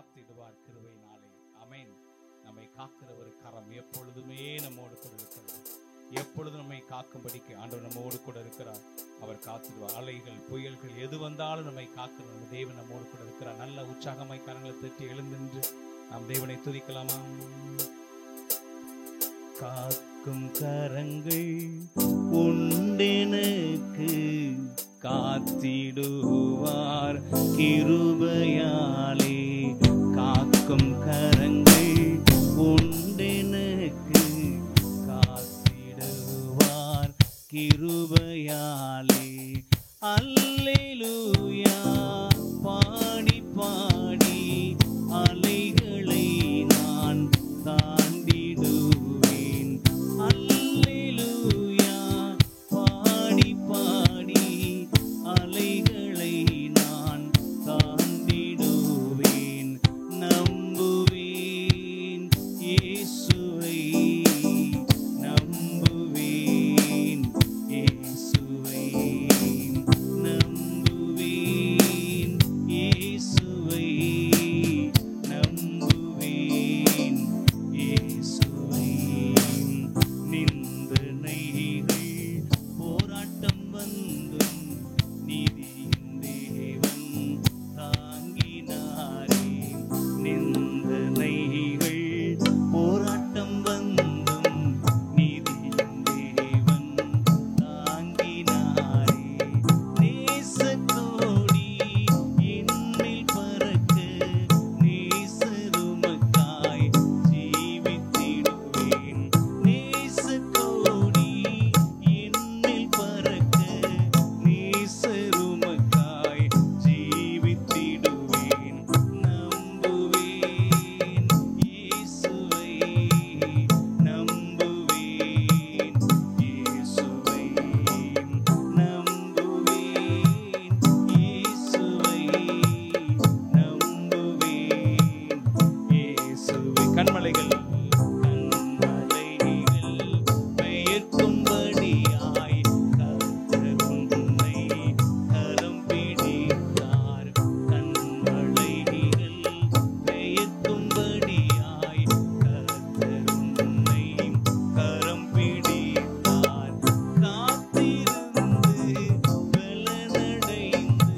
காத்திடுவார் கிருபையினாலே. ஆமென். நம்மை காக்கிற ஒரு கரம் எப்பொழுதுமே நம்மோடு கூட இருக்கிறது. எப்பொழுதும் நம்மை காக்கும்படிக்கு ஆண்டவர் நம்மோடு கூட இருக்கிறார். அவர் காத்திடுவார். அலைகள் புயல்கள் எது வந்தாலும் நம்மை காக்கிற நம்ம தேவன் நம்மோடு கூட இருக்கிறார். நல்ல உற்சாகமாய் கரங்களை தட்டி எழுந்தின்று நாம் தேவனை துதிக்கலாமா? காக்கும் கரங்கள் உண்டெனக்கு, காத்திடுவார் கிருபையாலே. காக்கும் கரங்கள் உண்டெனக்கு, காத்திடுவார் கிருபையாலே. அல்லேலூயா பாடி பாடி அலைகளை நான் தாண்டிடுவேன். அல்லேலூயா பாடி பாடி அலைகளை நான் தாண்டிடுவேன். நம்புவேன் இயேசுவை, நம்புவேன் இயேசுவை, நம்புவேன் இயேசுவை, நம்புவேன் இயேசுவை. நிந்தனைகள் போராட்டம் வந்தும் நீதியின் தேவன் தாங்கினாரே. நிந்தனைகள் போராட்டம் வந்தும் நீதியின் தேவன் தாங்கினாரே. நேசக்கோடி என்னில் பறக்க, நேசருமக்காய் ஜீவித்திடுவேன். நேசக்கோடி என்னில் பறக்க, நேசருமக்காய் ஜீவித்திடுவேன். நம்புவேன் இயேசுவை, நம்புவேன் இயேசுவை, நம்புவேன் இயேசுவை, நம்புவேன் இயேசுவை. கண்மலைகள் பெயர்க்கும்படியாய் கர்த்தர் உன்னை கரம் பிடித்தார். கண்மலைகள் பெயர்க்கும்படியாய் கர்த்தர் உன்னை கரம் பிடித்தார். காத்திருந்து பலனடைந்து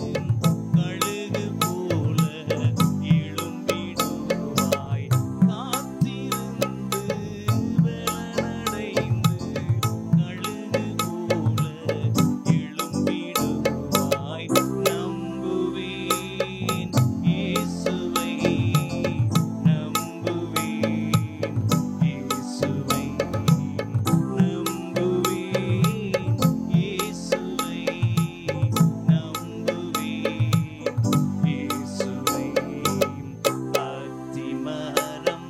கழுகு போல எழும்பிடுவாய். காத்திருந்து பலனடைந்து கழுகு போல எழும்பிடுவாய். நம்புவேன் இயேசுவை, நம்புவேன் இயேசுவை, நம்புவேன் இயேசுவை, நம்புவேன் இயேசுவை. அத்திமரம்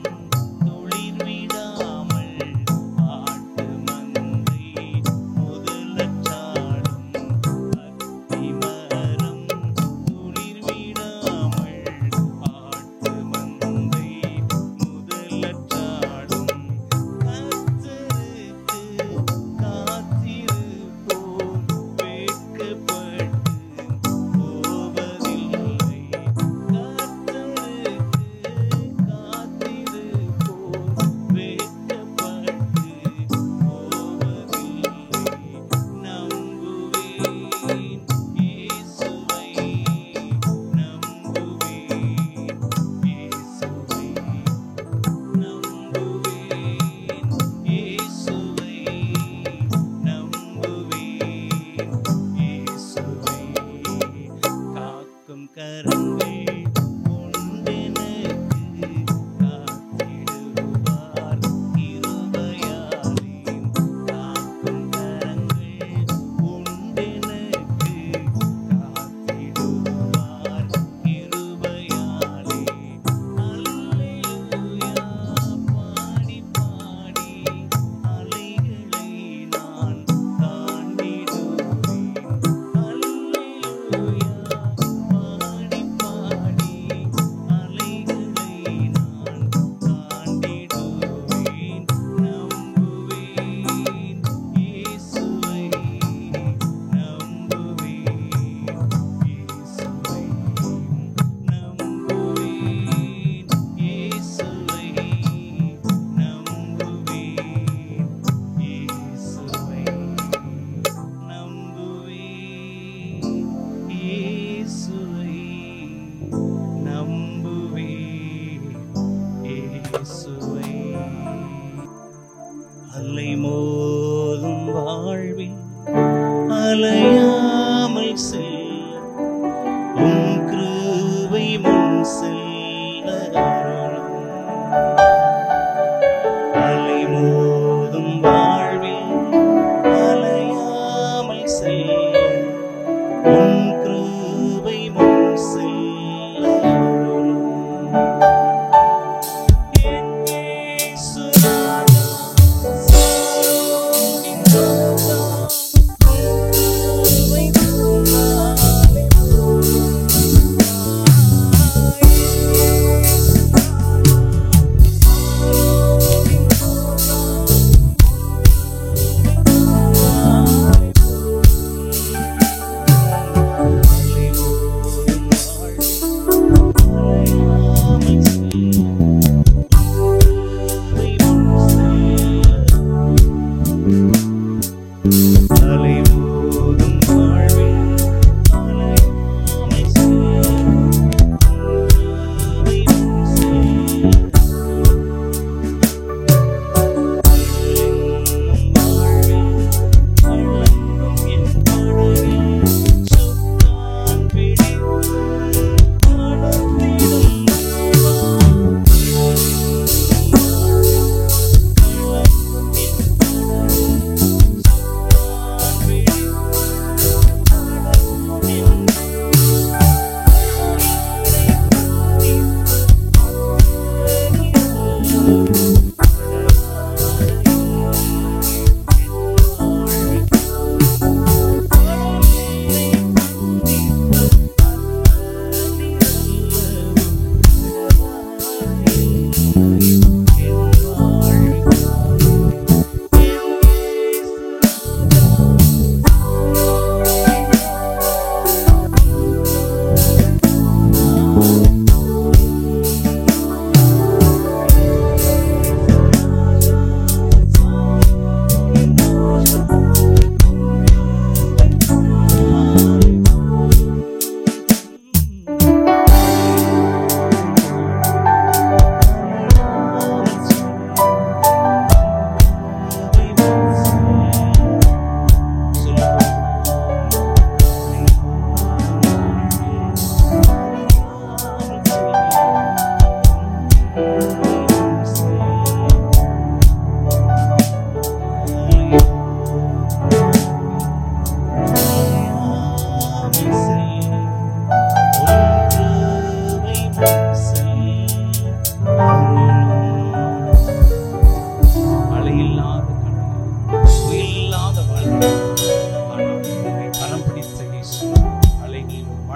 துளிர் விடாமல் ஆட்டு மந்தை முதலச்சாடும். அத்திமரம் துளிர் விடாமல் ஆட்டு மந்தை முதலச்சாடும். கர்த்தருக்கு காத்திருப்போர் வெட்கப்பட்டு போவதில்லை. கர்த்தருக்கு காத்திருப்போர் வெட்கப்பட்டு போவதில்லை. நம்புவேன் இயேசுவை, நம்புவேன் இயேசுவை, நம்புவேன் இயேசுவை, நம்புவேன் இயேசுவை. காக்கும் கரங்கள் உண்டெனக்கு, காத்திடுவார் கிருபையாலே. காக்கும் கரங்கள் உண்டெனக்கு, காத்திடுவார் கிருபையாலே. அல்லேலூயா பாடி பாடி அலைகளை நான் தாண்டிடுவேன். அல்லேலூயா பாடி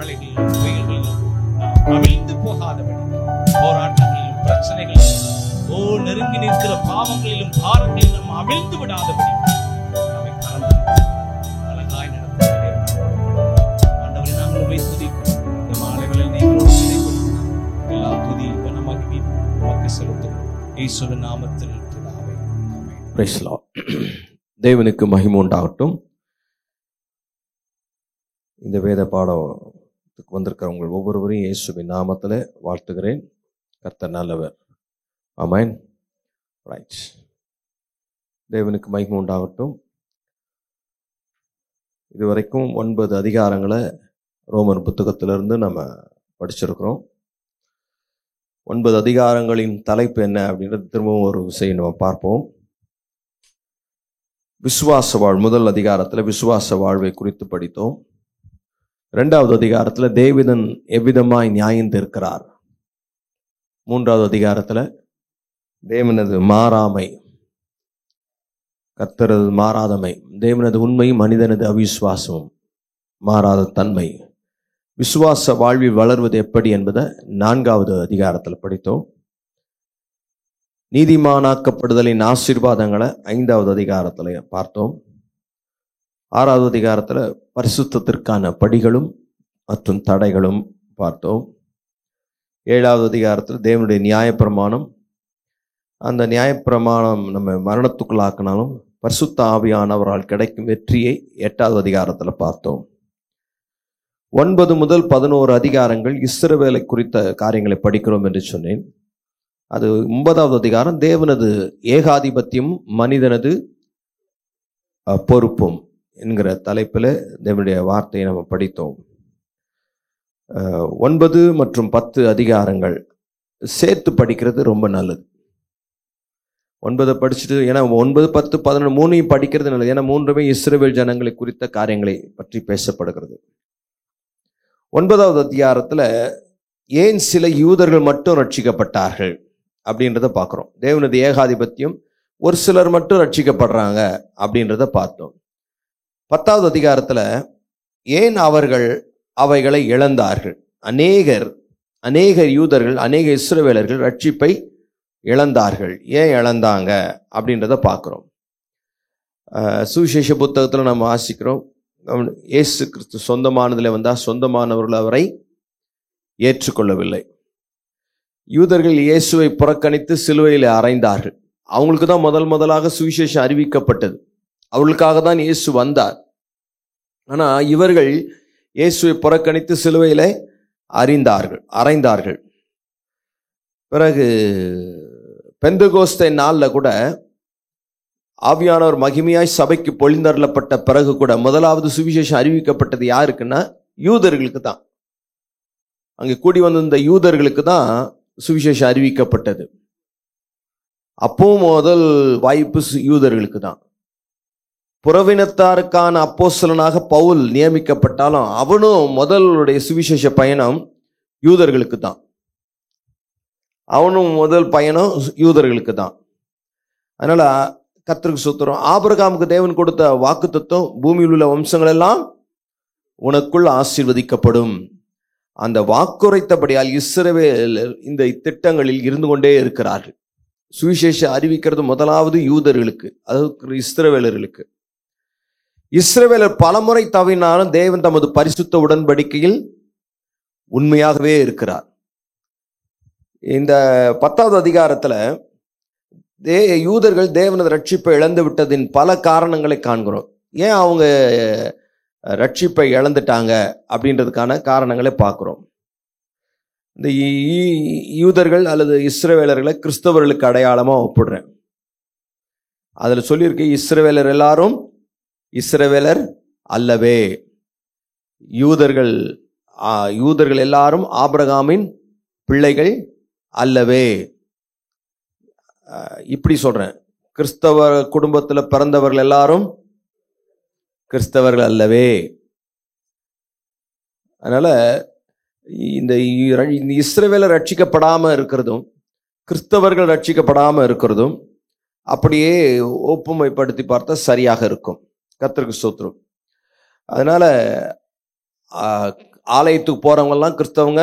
கவலைகளிலும் புயல்களிலும் நாம் அவிழ்ந்து போகாதபடி, போராட்டங்களிலும் பிரச்சனைகளிலும் நெருங்கி நிற்கிற பாவங்களிலும் பாரங்களிலும் நாம் அவிழ்ந்து விடாதபடி நம்மை கரம் பிடித்து அழகாய் நடத்துகிற ஆண்டவரை நாங்கள் உம்மை துதிக்கிறோம். இந்த மாலைகளில் நீங்களோடு இணைந்து எல்லா துதி கனமகிமை உமக்கு செலுத்துகிறோம். இயேசுவின் நாமத்தில் பிதாவே, ஆமென். Praise the Lord. தேவனுக்கு மகிமை உண்டாகட்டும். இந்த வேத பாடத்துக்கு வந்திருக்கிற உங்கள் ஒவ்வொருவரையும் இயேசுவின் நாமத்தில் வாழ்த்துகிறேன். கர்த்தர் நல்லவர். ஆமென். ரைட். தேவனுக்கு மகிமை உண்டாகட்டும். இதுவரைக்கும் 9 அதிகாரங்களை ரோமர் புத்தகத்திலிருந்து நம்ம படிச்சிருக்கிறோம். 9 அதிகாரங்களின் தலைப்பு என்ன அப்படின்றது திரும்பவும் ஒரு விஷயம் நம்ம பார்ப்போம். விசுவாச வாழ்வு. முதல் அதிகாரத்தில் விசுவாச வாழ்வை குறித்து படித்தோம். 2வது அதிகாரத்தில் தேவன் எவ்விதமாய் நியாயம் தீர்க்கிறார். 3வது அதிகாரத்தில் தேவனது மாறாமை, கர்த்தரது மாறாதமை, தேவனது உண்மையும் மனிதனது அவிசுவாசமும், மாறாத தன்மை, விசுவாச வாழ்வில் வளர்வது எப்படி என்பதை 4வது அதிகாரத்தில் படித்தோம். நீதிமானாக்கப்படுதலின் ஆசீர்வாதங்களை 5வது அதிகாரத்தில் பார்த்தோம். 6வது அதிகாரத்தில் பரிசுத்தத்திற்கான படிகளும் மற்றும் தடைகளும் பார்த்தோம். 7வது அதிகாரத்தில் தேவனுடைய நியாயப்பிரமாணம், அந்த நியாயப்பிரமாணம் நம்ம மரணத்துக்குள்ளாக்கினாலும் பரிசுத்த ஆவியானவரால் கிடைக்கும் வெற்றியை 8வது அதிகாரத்தில் பார்த்தோம். 9 முதல் 11 அதிகாரங்கள் இஸ்ரவேலை குறித்த காரியங்களை படிக்கிறோம் என்று சொன்னேன். அது 9வது அதிகாரம் தேவனது ஏகாதிபத்தியம் மனிதனது பொறுப்பும் என்கிற தலைப்பில் தேவனுடைய வார்த்தையை நம்ம படித்தோம். 9 மற்றும் 10 அதிகாரங்கள் சேர்த்து படிக்கிறது ரொம்ப நல்லது. 9 படிச்சுட்டு, ஏன்னா 9, 10, 11 3ஐயும் படிக்கிறது நல்லது. ஏன்னா 3மே இஸ்ரவேல் ஜனங்களை குறித்த காரியங்களை பற்றி பேசப்படுகிறது. 9வது அதிகாரத்தில் ஏன் சில யூதர்கள் மட்டும் ரட்சிக்கப்பட்டார்கள் அப்படின்றத பார்க்குறோம். தேவனது ஏகாதிபத்தியம், ஒரு சிலர் மட்டும் ரட்சிக்கப்படுறாங்க அப்படின்றத பார்த்தோம். 10வது அதிகாரத்தில் ஏன் அவர்கள் அவைகளை இழந்தார்கள். அநேக யூதர்கள், அநேக இஸ்ரவேலர்கள் ரட்சிப்பை இழந்தார்கள். ஏன் இழந்தாங்க அப்படின்றத பார்க்குறோம். சுவிசேஷ புத்தகத்தில் நம்ம வாசிக்கிறோம், இயேசு கிறிஸ்து சொந்தமானதில் வந்தால் சொந்தமானவர்கள் அவரை ஏற்றுக்கொள்ளவில்லை. யூதர்கள் இயேசுவை புறக்கணித்து சிலுவையில் அறைந்தார்கள். அவங்களுக்கு தான் முதலாக சுவிசேஷம் அறிவிக்கப்பட்டது. அவர்களுக்காக தான் இயேசு வந்தார். ஆனால் இவர்கள் இயேசுவை புறக்கணித்து சிலுவையில் அறைந்தார்கள். பிறகு பெந்தகோஸ்தே நாளில் கூட ஆவியானவர் மகிமையாய் சபைக்கு பொழிந்தருளப்பட்ட பிறகு கூட முதலாவது சுவிசேஷம் அறிவிக்கப்பட்டது யாருக்குன்னா யூதர்களுக்கு தான். அங்கே கூடி வந்திருந்த யூதர்களுக்கு தான் சுவிசேஷம் அறிவிக்கப்பட்டது. அப்பவும் முதல் வாய்ப்பு யூதர்களுக்கு தான். புறவினத்தாருக்கான அப்போஸ்தலனாக பவுல் நியமிக்கப்பட்டாலும் அவனும் முதலுடைய சுவிசேஷ பயணம் யூதர்களுக்கு தான். அவனும் முதல் பயணம் யூதர்களுக்கு தான். அதனால கர்த்தருக்கு ஸ்தோத்திரம். ஆபிரகாமுக்கு தேவன் கொடுத்த வாக்குத்தத்தம், பூமியில் உள்ள வம்சங்கள் எல்லாம் உனக்குள் ஆசீர்வதிக்கப்படும். அந்த வாக்குரைத்தபடியால் இஸ்ரவேலர் இந்த திட்டங்களில் இருந்து கொண்டே இருக்கிறார்கள். சுவிசேஷம் அறிவிக்கிறது முதலாவது யூதர்களுக்கு, அதாவது இஸ்ரவேலர்களுக்கு. இஸ்ரவேலர் பலமுறை தவினாலும் தேவன் தமது பரிசுத்த உடன்படிக்கையில் உண்மையாகவே இருக்கிறார். இந்த 10வது அதிகாரத்தில் யூதர்கள் தேவனது ரட்சிப்பை இழந்து விட்டதின் பல காரணங்களை காண்கிறோம். ஏன் அவங்க ரட்சிப்பை இழந்துட்டாங்க அப்படின்றதுக்கான காரணங்களை பார்க்குறோம். இந்த யூதர்கள் அல்லது இஸ்ரவேலர்களை கிறிஸ்தவர்களுக்கு அடையாளமாக ஒப்பிடுறேன். அதில் சொல்லியிருக்கு, இஸ்ரவேலர் எல்லாரும் இஸ்ரவேலர் அல்லவே. யூதர்கள் எல்லாரும் ஆபிரகாமின் பிள்ளைகள் அல்லவே. இப்படி சொல்றேன், கிறிஸ்தவ குடும்பத்தில் பிறந்தவர்கள் எல்லாரும் கிறிஸ்தவர்கள் அல்லவே. அதனால இந்த இஸ்ரவேலர் ரட்சிக்கப்படாம இருக்கிறதும் கிறிஸ்தவர்கள் ரட்சிக்கப்படாம இருக்கிறதும் அப்படியே ஒப்புமைப்படுத்தி பார்த்தா சரியாக இருக்கும். கர்த்தருக்கு ஸ்தோத்திரம். அதனால ஆலயத்துக்கு போறவங்க எல்லாம் கிறிஸ்தவங்க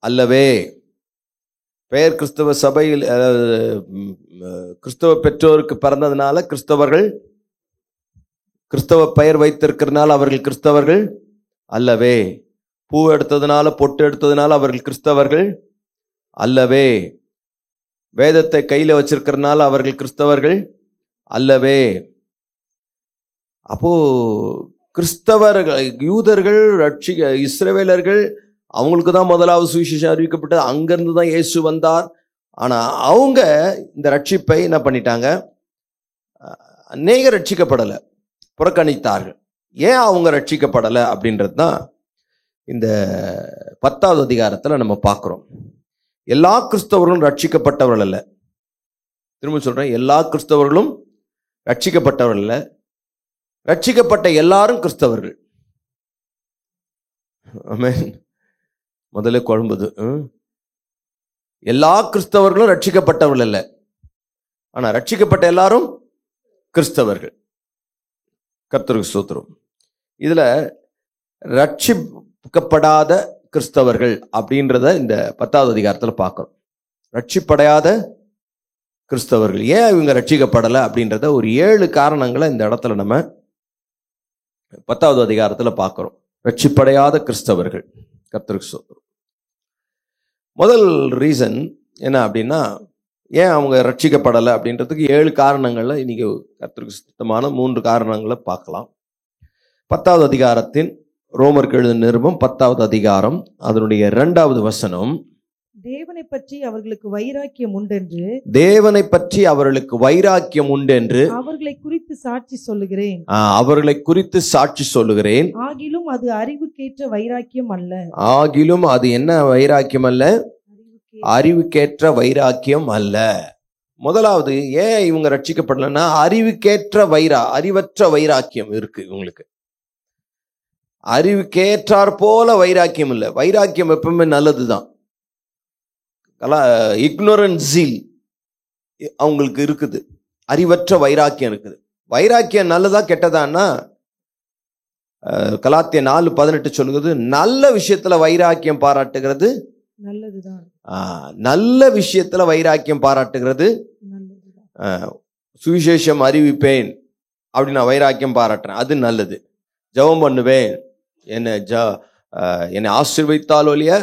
அல்லவே. பெயர் கிறிஸ்தவ சபையில் கிறிஸ்தவ பெற்றோருக்கு பிறந்ததுனால கிறிஸ்தவர்கள், கிறிஸ்தவ பெயர் வைத்திருக்கிறதுனால அவர்கள் கிறிஸ்தவர்கள் அல்லவே. பூ எடுத்ததுனால பொட்டு எடுத்ததுனால அவர்கள் கிறிஸ்தவர்கள் அல்லவே. வேதத்தை கையில வச்சிருக்கிறதுனால அவர்கள் கிறிஸ்தவர்கள் அல்லவே. அப்போ கிறிஸ்தவர்கள், யூதர்கள், இஸ்ரவேலர்கள், அவங்களுக்கு தான் முதலாவது சுவிசேஷம் அறிவிக்கப்பட்டது. அங்கிருந்து தான் இயேசு வந்தார். ஆனா அவங்க இந்த ரட்சிப்பை என்ன பண்ணிட்டாங்க? அநேக ரட்சிக்கப்படலை, புறக்கணித்தார்கள். ஏன் அவங்க ரட்சிக்கப்படலை அப்படின்றது தான் இந்த 10வது அதிகாரத்தில் நம்ம பார்க்கிறோம். எல்லா கிறிஸ்தவர்களும் ரட்சிக்கப்பட்டவர்கள் அல்ல. திரும்ப சொல்றேன், எல்லா கிறிஸ்தவர்களும் ரட்சிக்கப்பட்டவர்கள் அல்ல. ரட்சிக்கப்பட்ட எல்லாரும் கிறிஸ்தவர்கள். ஆமென். முதல்ல குழம்புது. எல்லா கிறிஸ்தவர்களும் ரட்சிக்கப்பட்டவர்கள் அல்ல, ஆனா ரட்சிக்கப்பட்ட எல்லாரும் கிறிஸ்தவர்கள். கர்த்தருக்கு ஸ்தோத்திரம். இதுல ரட்சிக்கப்படாத கிறிஸ்தவர்கள் அப்படின்றத இந்த 10வது அதிகாரத்தில் பார்க்கிறோம். ரட்சிப்படையாத கிறிஸ்தவர்கள், ஏன் இவங்க ரட்சிக்கப்படலை அப்படின்றத ஒரு 7 காரணங்களை இந்த இடத்துல நம்ம 10வது அதிகாரத்தில் பார்க்கிறோம். ரட்சிப்படையாத கிறிஸ்தவர்கள். கர்த்தருக்கு ஸ்தோத்திரம். முதல் ரீசன் என்ன அப்படின்னா, ஏன் அவங்க ரட்சிக்கப்படலை அப்படின்றதுக்கு 7 காரணங்கள்ல இன்னைக்கு கர்த்தருக்கு சுத்தமான 3 காரணங்களை பார்க்கலாம். 10வது அதிகாரத்தின் ரோமருக்கு எழுதின நிருபம் 10வது அதிகாரம் அதனுடைய 2வது வசனம். தேவனை பற்றி அவர்களுக்கு வைராக்கியம் உண்டென்று, தேவனை பற்றி அவர்களுக்கு வைராக்கியம் உண்டென்று அவர்களை குறித்து சாட்சி சொல்லுகிறேன். அவர்களை குறித்து சாட்சி சொல்லுகிறேன். ஆகிலும் அது அறிவுக்கேற்ற வைராக்கியம் அல்ல. ஆகிலும் அது என்ன வைராக்கியம் அல்ல? அறிவுக்கேற்ற வைராக்கியம் அல்ல. முதலாவது, ஏன் இவங்க ரட்சிக்கப்படலன்னா அறிவுக்கேற்ற அறிவற்ற வைராக்கியம் இருக்கு இவங்களுக்கு. அறிவுக்கேற்றார் போல வைராக்கியம் இல்லை. வைராக்கியம் எப்பவுமே நல்லதுதான். இக்னோரன்ஸ் ஜீல் அவங்களுக்கு இருக்குது, அறிவற்ற வைராக்கியம் இருக்குது. வைராக்கியம் நல்லதா கெட்டதான்னா கலாத்தியர் 4:18 சொல்லுகிறது, நல்ல விஷயத்துல வைராக்கியம் பாராட்டுகிறது நல்லதுதான். நல்ல விஷயத்துல வைராக்கியம் பாராட்டுகிறது நல்லதுதான். சுவிசேஷம் அறிவிப்பேன் அப்படி நான் வைராக்கியம் பாராட்டுறேன், அது நல்லது. ஜெபம் பண்ணுவேன், என்னை ஆசீர்வதித்தால் ஒழிய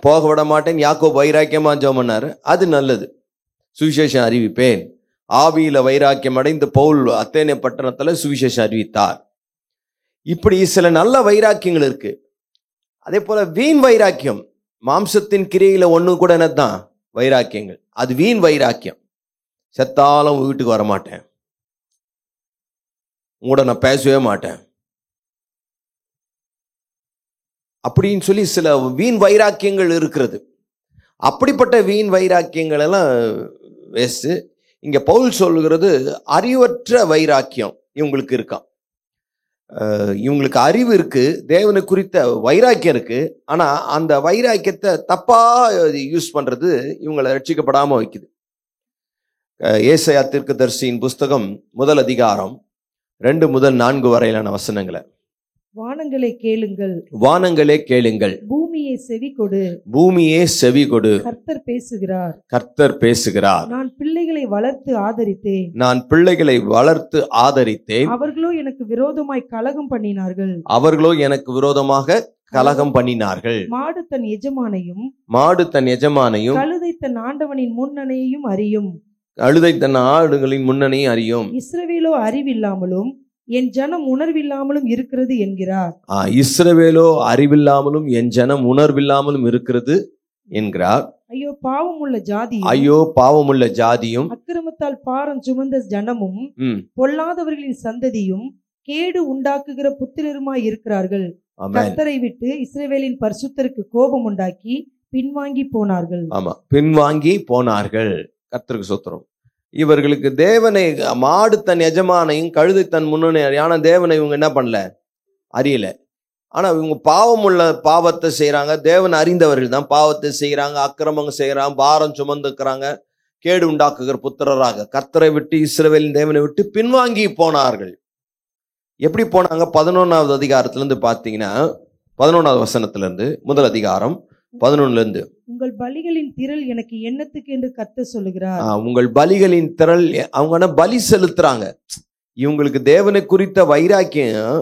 போக விட மாட்டேன், யாக்கோபு வைராக்கியமா ஜெபம் பண்ணாரு, அது நல்லது. சுவிசேஷம் அறிவிப்பேன். ஆவியில வைராக்கியம் அடைந்து பவுல் அத்தேனே பட்டணத்துல சுவிசேஷம் அறிவித்தார். இப்படி சில நல்ல வைராக்கியங்கள் இருக்கு. அதே போல வீண் வைராக்கியம், மாம்சத்தின் கிரியையில ஒண்ணு கூட என்னதான் வைராக்கியங்கள், அது வீண் வைராக்கியம். செத்தாலும் வீட்டுக்கு வரமாட்டேன், உங்களோட நான் பேசவே மாட்டேன் அப்படின்னு சொல்லி சில வீண் வைராக்கியங்கள் இருக்கிறது. அப்படிப்பட்ட வீண் வைராக்கியங்கள் எல்லாம் வேஸ்ட். இங்க பவுல் சொல்லுகிறது அறிவற்ற வைராக்கியம் இவங்களுக்கு இருக்கான். இவங்களுக்கு அறிவு இருக்கு, தேவனை குறித்த வைராக்கியம் இருக்கு, ஆனா அந்த வைராக்கியத்தை தப்பா யூஸ் பண்றது இவங்களை ரட்சிக்கப்படாம வைக்குது. ஏசாயா தீர்க்கதரிசியின் புஸ்தகம் 1 அதிகாரம் 2 முதல் 4 வரையிலான வசனங்களை. வானங்களே கேளுங்கள், வானங்களே கேளுங்கள், பூமியே செவி கொடு, பூமியே செவி கொடு, கர்த்தர் பேசுகிறார், கர்த்தர் பேசுகிறார். நான் பிள்ளைகளை வளர்த்து ஆதரித்தேன், நான் பிள்ளைகளை வளர்த்து ஆதரித்தேன். அவர்களோ எனக்கு விரோதமாய் கலகம் பண்ணினார்கள், அவர்களோ எனக்கு விரோதமாக கலகம் பண்ணினார்கள். மாடு தன் எஜமானையும், மாடு தன் எஜமானையும், கழுதை தன் ஆண்டவனின் முன்னணையையும் அறியும், கழுதை தன் ஆடுகளின் முன்னணியும் அறியும். இஸ்ரவேலோ அறிவில்லாமலும் என் ஜனம் உணர்வில்லாமலும் இருக்கிறது என்கிறார். இஸ்ரவேலோ அறிவில்லாமலும் என் ஜனம் உணர்வில்லாமலும் இருக்கிறது என்கிறார். ஐயோ பாவமுள்ள ஜாதியும், ஐயோ பாவமுள்ள ஜாதியும், அக்கிரமத்தால் பாரம் சுமந்த ஜனமும், பொல்லாதவர்களின் சந்ததியும், கேடு உண்டாக்குகிற புத்திரருமாய் இருக்கிறார்கள். கர்த்தரை விட்டு இஸ்ரவேலின் பரிசுத்தருக்கு கோபம் உண்டாக்கி பின்வாங்கி போனார்கள். ஆமா, பின்வாங்கி போனார்கள். கர்த்தருக்கு ஸ்தோத்திரம். இவர்களுக்கு தேவனை, மாடு தன் எஜமானையும் கழுதை தன் முன்னணி, ஆனா தேவனை இவங்க என்ன பண்ணல, அறியல. ஆனா இவங்க பாவத்தை செய்யறாங்க. தேவன் அறிந்தவர்கள் தான் பாவத்தை செய்யறாங்க, அக்கிரமங்க செய்யறாங்க, பாரம் சுமந்துக்கிறாங்க, கேடு உண்டாக்குகிற புத்திரராக கர்த்தரை விட்டு இஸ்ரவேலின் தேவனை விட்டு பின்வாங்கி போனார்கள். எப்படி போனாங்க? 11வது அதிகாரத்திலிருந்து பார்த்தீங்கன்னா 11வது வசனத்திலிருந்து, முதல் அதிகாரம் 11லிருந்து, உங்கள் பலிகளின் திரள் எனக்கு என்னத்துக்கு என்று கர்த்தர் சொல்லுகிறார். உங்கள் பலிகளின் திரள், அவங்க பலி செலுத்துறாங்க. இவங்களுக்கு தேவனை குறித்த வைராக்கியம்,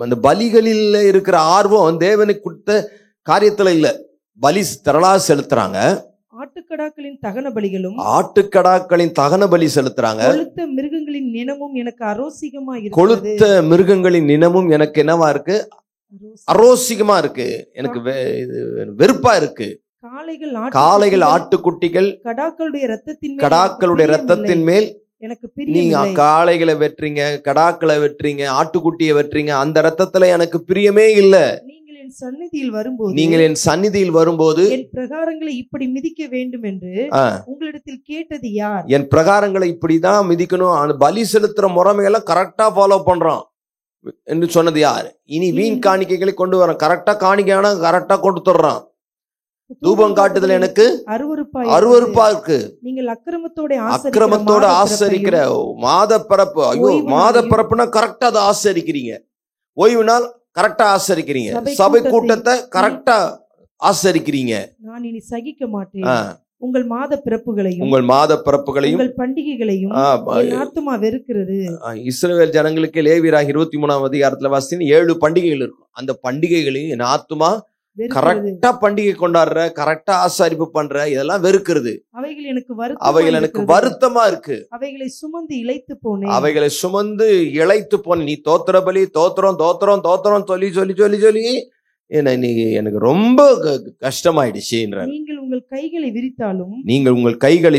அந்த பலிகளில் இருக்கிற ஆர்வம் தேவனை குறித்த காரியத்துல இல்ல. பலி திரளா செலுத்துறாங்க. ஆட்டுக்கடாக்களின் தகன பலிகளும், ஆட்டுக்கடாக்களின் தகன பலி செலுத்துறாங்க. கொழுத்த மிருகங்களின் நினமும் எனக்கு அரோசிகமா இருக்கு. கொழுத்த மிருகங்களின் நினமும் எனக்கு என்னவா இருக்கு? அரோசிகமா இருக்கு. எனக்கு வெறுப்பா இருக்கு. காளைகள் ஆட்டுக்குட்டிகள் கடாக்களுடைய ரத்தத்தின் மேல் எனக்கு நீங்க காளைகளை வெட்டுறீங்க, கடாக்களை வெட்டுறீங்க, ஆட்டுக்குட்டியை வெட்டுறீங்க, அந்த ரத்தத்துல எனக்கு பிரியமே இல்ல. நீங்கள் என் சந்நிதியில் வரும்போது என் பிரகாரங்களை இப்படி மிதிக்க வேண்டும் என்று உங்களிடத்தில் கேட்டது யார்? என் பிரகாரங்களை இப்படிதான் மிதிக்கணும், பலி செலுத்துற முறைமையெல்லாம் கரெக்டா ஃபாலோ பண்றோம் என்று சொன்னது யார்? இனி வீண் காணிக்கைகளை கொண்டு வர, கரெக்டா காணிக்கையான கரெக்டா கொண்டு தர்றான். தூபம் காட்டுதல் எனக்கு அருவருப்பா இருக்கு. நீங்கள் அக்கிரமத்தோட ஆசரிக்கிற மாத பரப்பு, ஐயோ மாத பரப்புனா கரெக்டா அதை ஆசரிக்கிறீங்க. ஓய்வு நாள் கரெக்டா ஆசரிக்கிறீங்க. சபை கூட்டத்தை கரெக்டா ஆசரிக்கிறீங்க. நான் இனி சகிக்க மாட்டேன். உங்கள் மாத பிறப்புகளையும் உங்கள் பண்டிகைகளையும் ஆத்துமா வெறுக்கிறது. இஸ்ரவேல் ஜனங்களுக்கு லேவியராகிய 23வது அதிகாரத்துல வாசித்தீங்கன்னா 7 பண்டிகைகள் இருக்கும். அந்த பண்டிகைகளையும் என் ஆத்துமா கரெக்டா பண்டிகை கொண்டாடுற, கரெக்டா ஆசாரிப்பு பண்ற, இதெல்லாம் வெறுக்கிறது. அவைகள் எனக்கு வருத்தமா இருக்கு. அவைகளை சுமந்து இளைத்து போன. நீ தோத்திர பலி தோத்திரம் தோத்திரம் தோத்திரம் சொல்லி சொல்லி சொல்லி சொல்லி எனக்கு ரொம்ப கஷ்டமாயிடுச்சு. நீங்கள் உங்கள் கைகளை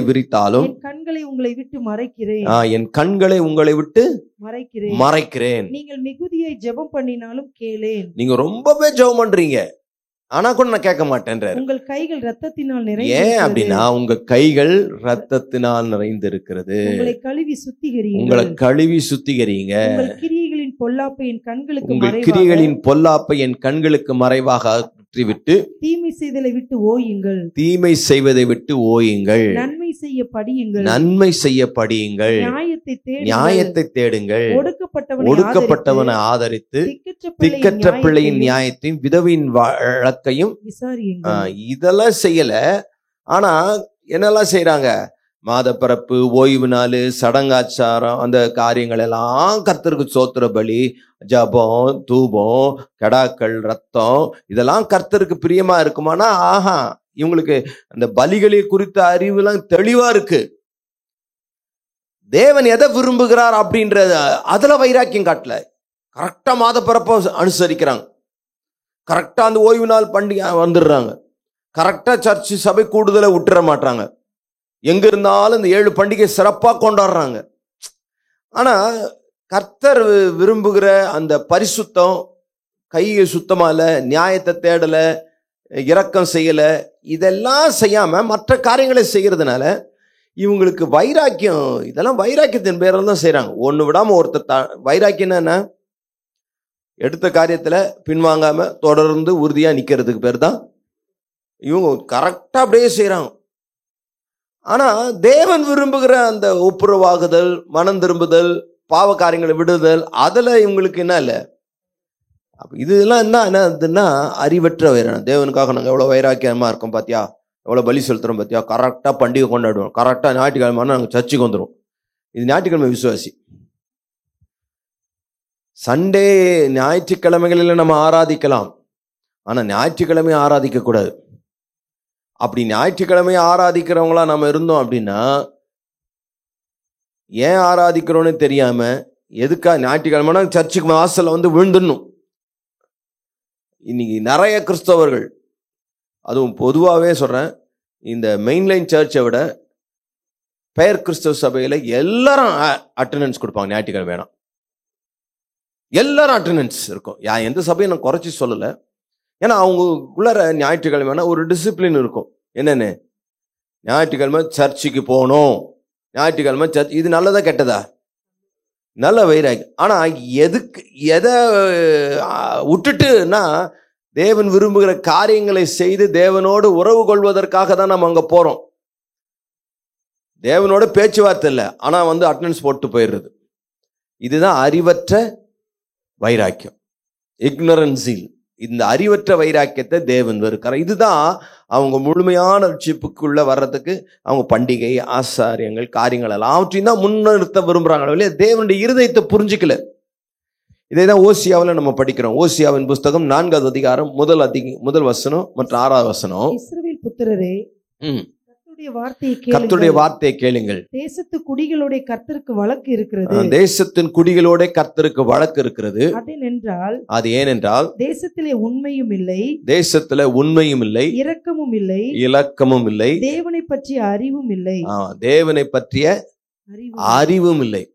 விரித்தாலும் என் கண்களை உங்களை விட்டு மறைக்கிறேன். என் கண்களை உங்களை விட்டு மறைக்கிறேன். நீங்கள் மிகுதியை ஜெபம் பண்ணினாலும் கேளேன். நீங்க ரொம்பவே ஜெபம் பண்றீங்க, ஆனா கூட நான் கேட்க மாட்டேன்றாரு. உங்கள் கைகள் ரத்தத்தினால் ஏன் அப்படின்னா உங்க கைகள் ரத்தத்தினால் நிறைந்திருக்கிறது. உங்களை கழுவி சுத்திகரிங்க. உங்கள் கிரியைகளின் பொல்லாப்பை என் கண்களுக்கு மறைவாக விட்டு தீமை செய்தலை விட்டு ஓயுங்கள். தீமை செய்வதை விட்டு ஓயுங்கள். நன்மை செய்ய படியுங்கள். நியாயத்தை தேடுங்கள். ஒடுக்கப்பட்டவனை ஆதரித்து திக்கற்ற பிள்ளையின் நியாயத்தையும் விதவையின் வழக்கையும் விசாரியுங்கள். இதெல்லாம் செய்யல. ஆனா என்னெல்லாம் செய்யறாங்க? மாதப்பிறப்பு, ஓய்வு நாள், சடங்காச்சாரம், அந்த காரியங்கள் எல்லாம் கர்த்தருக்கு சோத்திர பலி, ஜபம், தூபம், கடாக்கள், ரத்தம், இதெல்லாம் கர்த்தருக்கு பிரியமா இருக்குமானா? ஆஹா, இவங்களுக்கு அந்த பலிகளை குறித்த அறிவுலாம் தெளிவா இருக்கு. தேவன் எதை விரும்புகிறார் அப்படின்றத அதுல வைராக்கியம் காட்டல. கரெக்டா மாதப்பிறப்ப அனுசரிக்கிறாங்க, கரெக்டா அந்த ஓய்வு நாள் பண்டிகை வந்துடுறாங்க, கரெக்டா சர்ச்சு சபை கூடுதலை விட்டுற மாட்டாங்க. எங்க இருந்தாலும் இந்த 7 பண்டிகை சிறப்பா கொண்டாடுறாங்க. ஆனா கர்த்தர் விரும்புகிற அந்த பரிசுத்தம், கையை சுத்தமா இல்ல, நியாயத்தை தேடல, இரக்கம் செய்யல, இதெல்லாம் செய்யாம மற்ற காரியங்களை செய்யறதுனால இவங்களுக்கு வைராக்கியம், இதெல்லாம் வைராக்கியத்தின் பேரில் தான் செய்யறாங்க. ஒண்ணு விடாம ஒருத்தர் வைராக்கியம் என்ன? எடுத்த காரியத்துல பின்வாங்காம தொடர்ந்து உறுதியா நிக்கிறதுக்கு பேர் தான் இவங்க கரெக்டா அப்படியே செய்யறாங்க. ஆனா தேவன் விரும்புகிற அந்த ஒப்புரவாகுதல், மனம் திரும்புதல், பாவ காரியங்களை விடுதல், அதுல இவங்களுக்கு என்ன இல்லை. இதெல்லாம் என்னதுன்னா அறிவற்ற வைராக்கியம். தேவனுக்காக நாங்கள் எவ்வளவு வைராக்கியமா இருக்கோம் பாத்தியா, எவ்வளவு பலி செலுத்துறோம் பாத்தியா, கரெக்டா பண்டிகை கொண்டாடுவோம், கரெக்டா ஞாயிற்றுக்கிழமை நாங்கள் சர்ச்சுக்கு வந்துடும். இது ஞாயிற்றுக்கிழமை விசுவாசி. சண்டே ஞாயிற்றுக்கிழமைகளில் நம்ம ஆராதிக்கலாம், ஆனா ஞாயிற்றுக்கிழமை ஆராதிக்க கூடாது. அப்படி ஞாயிற்றுக்கிழமையை ஆராதிக்கிறவங்களா நம்ம இருந்தோம் அப்படின்னா, ஏன் ஆராதிக்கிறோன்னு தெரியாம எதுக்கா ஞாயிற்றுக்கிழமைனா சர்ச்சுக்கு வாசல்ல வந்து விழுந்துடணும். இன்னைக்கு நிறைய கிறிஸ்தவர்கள், அதுவும் பொதுவாகவே சொல்றேன், இந்த மெயின்லைன் சர்ச்சை விட பெயர் கிறிஸ்தவ சபையில எல்லாரும் அட்டெண்டன்ஸ் கொடுப்பாங்க. ஞாயிற்றுக்கிழமை வேணாம், எல்லாரும் அட்டெண்டன்ஸ் இருக்கும். எந்த சபையை நான் குறைச்சி சொல்லலை. ஏன்னா அவங்களுக்குள்ளார ஞாயிற்றுக்கிழமைனா ஒரு டிசிப்ளின் இருக்கும். என்னன்னு, ஞாயிற்றுக்கிழமை சர்ச்சுக்கு போகணும், ஞாயிற்றுக்கிழமை சர்ச். இது நல்லதா கெட்டதா? நல்ல வைராகி. ஆனா எதை விட்டுட்டுன்னா, தேவன் விரும்புகிற காரியங்களை செய்து தேவனோடு உறவு கொள்வதற்காக தான் நம்ம அங்க போறோம். தேவனோட பேச்சுவார்த்தை இல்லை, ஆனா அட்டெண்டன்ஸ் போட்டு போயிடுறது. இதுதான் அறிவற்ற வைராக்கியம், இக்னரன்ஸில். இந்த அறிவற்ற வைராக்கியத்தை தேவன் வெறுக்கிறார். இதுதான் அவங்க முழுமையான ரட்சிப்புக்குள்ள வர்றதுக்கு அவங்க பண்டிகை, ஆசாரியங்கள், காரியங்கள் எல்லாவற்றையும் தான் முன்னிறுத்த விரும்புறாங்க. இல்லையா? தேவனுடைய இருதயத்தை புரிஞ்சுக்கல. இதை தான் ஓசியாவில் நம்ம படிக்கிறோம். ஓசியாவின் புஸ்தகம் 4வது அதிகாரம் முதல் வசனம் மற்றும் 6வது வசனம். இஸ்ரவேல் புத்திரரே, கர்த்தருடைய வார்த்தையை கேளுங்கள். தேசத்து குடிகளுடைய கர்த்தருக்கு வழக்கு இருக்கிறது. தேசத்தின் குடிகளோட கர்த்தருக்கு வழக்கு இருக்கிறது. அது ஏனென்றால் தேசத்திலே உண்மையும் இல்லை, தேசத்துல உண்மையும் இல்லை, இரக்கமும் இல்லை, இலக்கமும் இல்லை, தேவனை பற்றிய அறிவும் இல்லை, தேவனை பற்றிய அறிவும் இல்லை.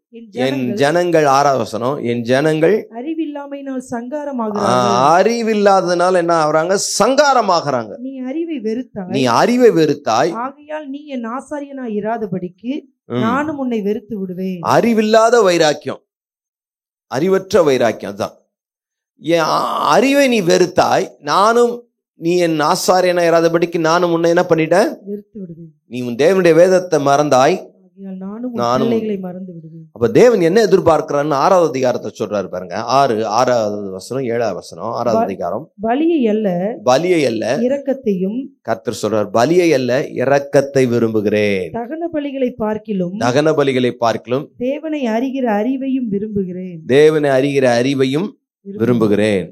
என் ஜனங்கள் 6வது வசனம், என் ஜனங்கள் அறிவில்லாமையினால் சங்காரமாகிறார்கள். அறிவில்லாதனால என்ன ஆகுறாங்க? சங்காரமாகறாங்க. நீ அறிவை வெறுத்தாய், ஆகையால் நீ என் ஆசாரியனாய் இராதபடிக்கு நானும் உன்னை வெறுத்து விடுவேன். அறிவில்லாத வைராக்கியம், அறிவற்ற வைராக்கியம் தான். என் அறிவை நீ வெறுத்தாய், நானும் நீ என் ஆசாரியனாய் இராதபடிக்கு நானும் உன்னை என்ன பண்ணிட்டேன்? வெறுத்து விடுவேன். நீ உன் தேவனுடைய வேதத்தை மறந்தாய், நானும் மறந்து விடுவேன். அப்ப தேவன் என்ன எதிர்பார்க்கிறான்னு 6வது அதிகாரத்தை சொல்றாரு பாருங்க. 6வது வசனம் 7வது வசனம். 6வது அதிகாரம். பலியை அல்ல இரக்கத்தையும் கர்த்தர் சொல்றார். பலியை அல்ல இரக்கத்தை விரும்புகிறேன். தகன பலிகளை பார்க்கிலும் தேவனை அறிகிற அறிவையும் விரும்புகிறேன். தேவனை அறிகிற அறிவையும் விரும்புகிறேன்.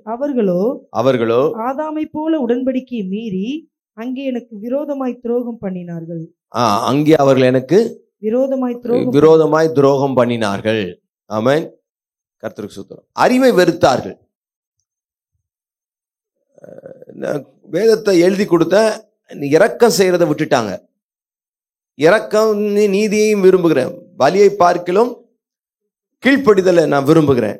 அவர்களோ ஆதாமை போல உடன்படிக்கையை மீறி அங்கே எனக்கு விரோதமாய் துரோகம் பண்ணினார்கள். அங்கே அவர்கள் எனக்கு விரோதமாய் துரோகம் பண்ணினார்கள். ஆமென். கர்த்தருக்கு ஸ்தோத்திரம். அறிவை வெறுத்தார்கள். வேதத்தை எழுதி கொடுத்த இரக்கம் செய்யறதை விட்டுட்டாங்க. இரக்கம் நீதியையும் விரும்புகிறேன், பலியை பார்க்கிலும் கீழ்ப்படிதலை நான் விரும்புகிறேன்.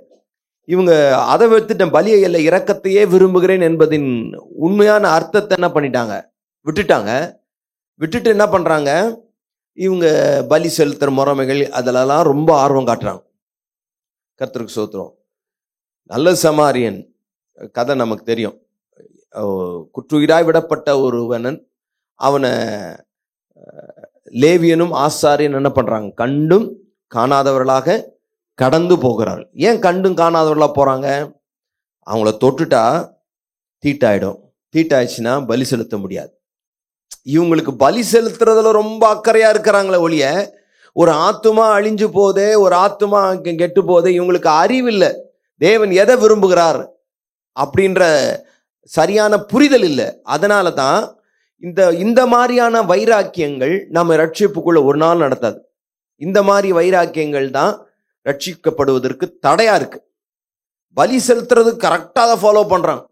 இவங்க அதை வெறுத்துட்டேன், பலியை அல்ல இரக்கத்தையே விரும்புகிறேன் என்பதின் உண்மையான அர்த்தத்தை என்ன பண்ணிட்டாங்க? விட்டுட்டு என்ன பண்றாங்க? இவங்க பலி செலுத்துற முறைமைகள் அதிலெல்லாம் ரொம்ப ஆர்வம் காட்டுறாங்க. கர்த்தருக்கு ஸ்தோத்திரம். நல்ல சமாரியன் கதை நமக்கு தெரியும். குற்றுயிராய் விடப்பட்ட ஒருவனன், அவனை லேவியனும் ஆசாரியன் என்ன பண்றாங்க? கண்டும் காணாதவர்களாக கடந்து போகிறார்கள். ஏன் கண்டும் காணாதவர்களா போறாங்க? அவங்கள தொட்டுட்டா தீட்டாயிடும். தீட்டாயிடுச்சுன்னா பலி செலுத்த முடியாது. இவங்களுக்கு பலி செலுத்துறதுல ரொம்ப அக்கறையா இருக்கிறாங்களே ஒழிய, ஒரு ஆத்துமா அழிஞ்சு போதே, ஒரு ஆத்துமா கெட்டு போதே, இவங்களுக்கு அறிவில்லை. தேவன் எதை விரும்புகிறார் அப்படின்ற சரியான புரிதல் இல்லை. அதனால தான் இந்த மாதிரியான வைராக்கியங்கள் நம்ம ரட்சிப்புக்குள்ள ஒரு நாள் நடத்தாது. இந்த மாதிரி வைராக்கியங்கள் தான் ரட்சிக்கப்படுவதற்கு தடையா இருக்கு. பலி செலுத்துறது கரெக்டாக தான் ஃபாலோ பண்றாங்க.